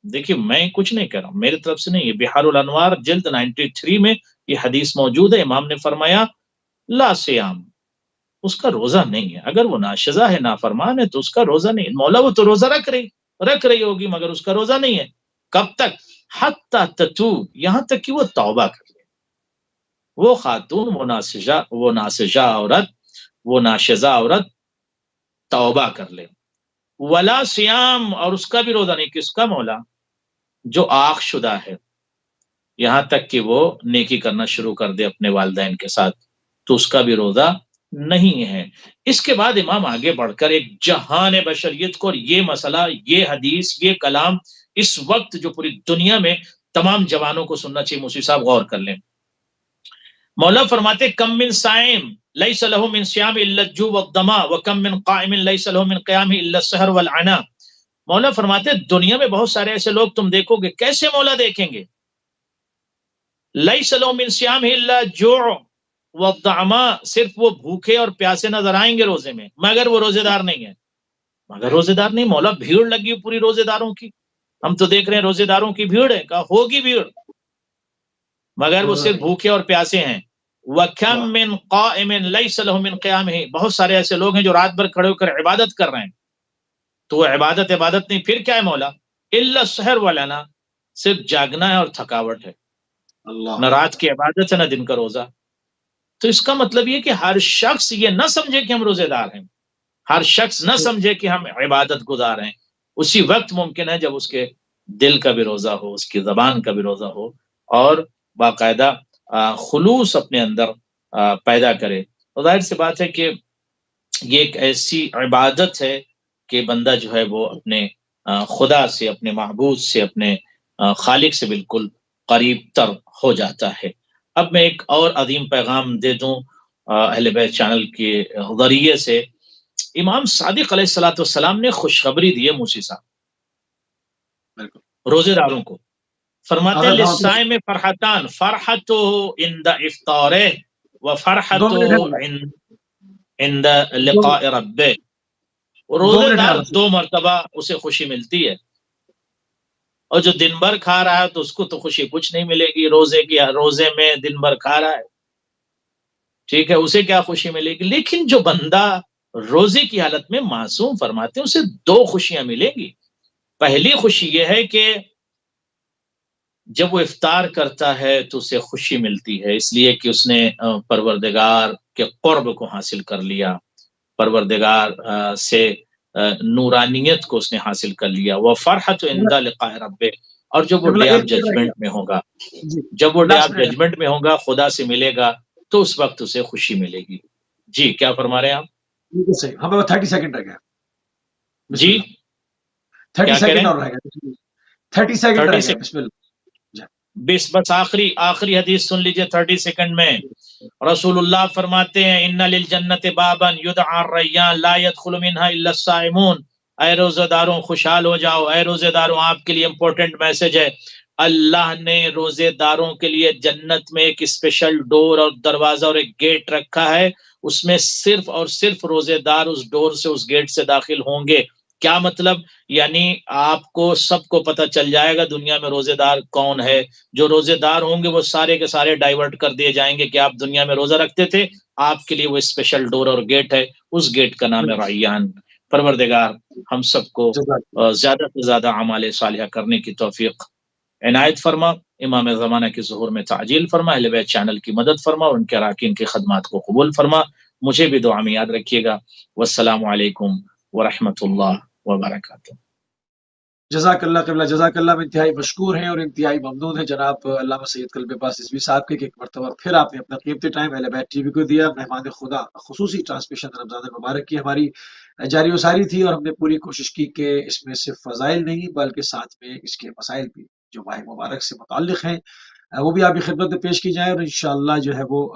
دیکھیے میں کچھ نہیں کہہ رہا ہوں، میری طرف سے نہیں، یہ بحار الانوار جلد 93 میں یہ حدیث موجود ہے، امام نے فرمایا لا سیام، اس کا روزہ نہیں ہے، اگر وہ ناشزہ ہے، نافرمان ہے تو اس کا روزہ نہیں ہے، مولا وہ تو روزہ رکھ رہی ہوگی مگر اس کا روزہ نہیں ہے، کب تک؟ حتی تتوب، یہاں تک کہ وہ توبہ کر لے، وہ خاتون، وہ ناسجہ عورت، وہ ناشزہ عورت توبہ کر لے، ولا سیام، اور اس کا بھی روزہ نہیں، کس کا مولا؟ جو عاق شدہ ہے، یہاں تک کہ وہ نیکی کرنا شروع کر دے اپنے والدین کے ساتھ، تو اس کا بھی روزہ نہیں ہے۔ اس کے بعد امام آگے بڑھ کر ایک جہان بشریت کو، اور یہ مسئلہ، یہ حدیث، یہ کلام اس وقت جو پوری دنیا میں تمام جوانوں کو سننا چاہیے، موسی صاحب غور کر لیں، مولا فرماتے کم من صائم لیس له من صیام الا الجوع والظما وکم من قائم لیس له من قیامه الا السحر والعنا، مولا فرماتے دنیا میں بہت سارے ایسے لوگ تم دیکھو گے، کیسے مولا دیکھیں گے؟ لیس له من صیام الا الجوع والظما، صرف وہ بھوکے اور پیاسے نظر آئیں گے روزے میں، مگر وہ روزے دار نہیں ہے، مگر روزے دار نہیں، مولا بھیڑ لگی پوری روزے داروں کی، ہم تو دیکھ رہے ہیں روزے داروں کی بھیڑ ہے، کہا ہوگی بھیڑ، مگر وہ صرف بھوکے اور پیاسے ہیں، وَكَمْ مِنْ قَائِمٍ لَيْسَ لَهُ مِنْ قِيَامِهِ، بہت سارے ایسے لوگ ہیں جو رات بھر کھڑے ہو کر عبادت کر رہے ہیں، تو وہ عبادت نہیں، پھر کیا ہے مولا؟ إِلَّا السَّحْرُ وَالْعَنَا، صرف جاگنا ہے اور تھکاوٹ ہے،
اللہ
نہ رات کی عبادت ہے نہ دن کا روزہ، تو اس کا مطلب یہ کہ ہر شخص یہ نہ سمجھے کہ ہم روزے دار ہیں، ہر شخص نہ سمجھے کہ ہم عبادت گزار ہیں. اسی وقت ممکن ہے جب اس کے دل کا بھی روزہ ہو، اس کی زبان کا بھی روزہ ہو، اور باقاعدہ خلوص اپنے اندر پیدا کرے. تو ظاہر سی بات ہے کہ یہ ایک ایسی عبادت ہے کہ بندہ جو ہے وہ اپنے خدا سے، اپنے معبود سے، اپنے خالق سے بالکل قریب تر ہو جاتا ہے. اب میں ایک اور عظیم پیغام دے دوں اہل بیت چینل کے ذریعے سے. امام صادق علیہ الصلوۃ والسلام نے خوشخبری دی ہے موسی صاحب
بالکل
روزے داروں کو. فرماتے ہیں
اگر ہم
للصائم فرحتان، فرحت عند افطارہ و فرحت
2 منٹ ہے،
عند
2
لقاء ربہ.
2
روزے
منٹ ہے
دار
بس.
2 مرتبہ اسے خوشی ملتی ہے، اور جو دن بھر کھا رہا ہے تو اس کو تو خوشی کچھ نہیں ملے گی. روزے میں دن بھر کھا رہا ہے، ٹھیک ہے، اسے کیا خوشی ملے گی. لیکن جو بندہ روزے کی حالت میں معصوم، فرماتے ہیں اسے 2 خوشیاں ملیں گی. پہلی خوشی یہ ہے کہ جب وہ افطار کرتا ہے تو اسے خوشی ملتی ہے، اس لیے کہ اس نے پروردگار کے قرب کو حاصل کر لیا، پروردگار سے نورانیت کو اس نے حاصل کر لیا. وہ فرحت عند لقاء رب، اور جب وہ ڈے
ایک
آف
منٹ رہ
ججمنٹ
گیا
میں ہوگا،
جی،
جب وہ ڈے
لاسٹ
آف
منٹ ہے.
ججمنٹ میں ہوگا، خدا سے ملے گا، تو اس وقت اسے خوشی ملے گی. جی کیا فرما رہے ہیں آپ؟
بالکل صحیح. ہمیں 30 سیکنڈ رہ گیا. بسم
جی
اللہ. 30
کیا
سیکنڈ
کریں؟
اور رہ گیا. 30 سیکنڈ
30
رہ گیا. بسم اللہ. جی.
بس آخری حدیث سن لیجئے 30 سیکنڈ میں. رسول اللہ فرماتے ہیں ان للجنت بابا یدعى الریان لا يدخل منها الا الصائمون. اے روزہ داروں خوشحال ہو جاؤ، اے روزہ داروں آپ کے لیے امپورٹنٹ میسج ہے. اللہ نے روزے داروں کے لیے جنت میں ایک اسپیشل ڈور اور دروازہ اور ایک گیٹ رکھا ہے، اس میں صرف اور صرف روزے دار اس ڈور سے، اس گیٹ سے داخل ہوں گے. کیا مطلب؟ یعنی آپ کو سب کو پتہ چل جائے گا دنیا میں روزے دار کون ہے. جو روزے دار ہوں گے وہ سارے کے سارے ڈائیورٹ کر دیے جائیں گے کہ آپ دنیا میں روزہ رکھتے تھے، آپ کے لیے وہ اسپیشل ڈور اور گیٹ ہے، اس گیٹ کا نام ہے ریان. پروردگار ہم سب کو
جزاک
زیادہ سے زیادہ اعمال صالحہ کرنے کی توفیق عنایت فرما. امام زمانہ کے ظہور میں تعجیل فرما. اہل بیت چینل کی مدد فرما، اور ان کے اراکین کی خدمات کو قبول فرما. مجھے بھی دعا میں یاد رکھیے گا. والسلام علیکم ورحمۃ اللہ وبرکاتہ.
جزاک اللہ قبلہ. جزاک اللہ. انتہائی مشکور ہیں اور انتہائی ممنون ہیں جناب علامہ سید قلب عباس رضوی صاحب کے کہ ایک مرتبہ پھر آپ نے اپنا قیمتی ٹائم اہل بیت ٹی وی کو دیا. مہمان خدا خصوصی ٹرانسمیشن رمضان المبارک کی ہماری جاری و ساری تھی، اور ہم نے پوری کوشش کی کہ اس میں صرف فضائل نہیں بلکہ ساتھ میں اس کے مسائل بھی جو ماہ مبارک سے متعلق ہیں وہ بھی آپ کی خدمت میں پیش کی جائیں، اور انشاءاللہ جو ہے وہ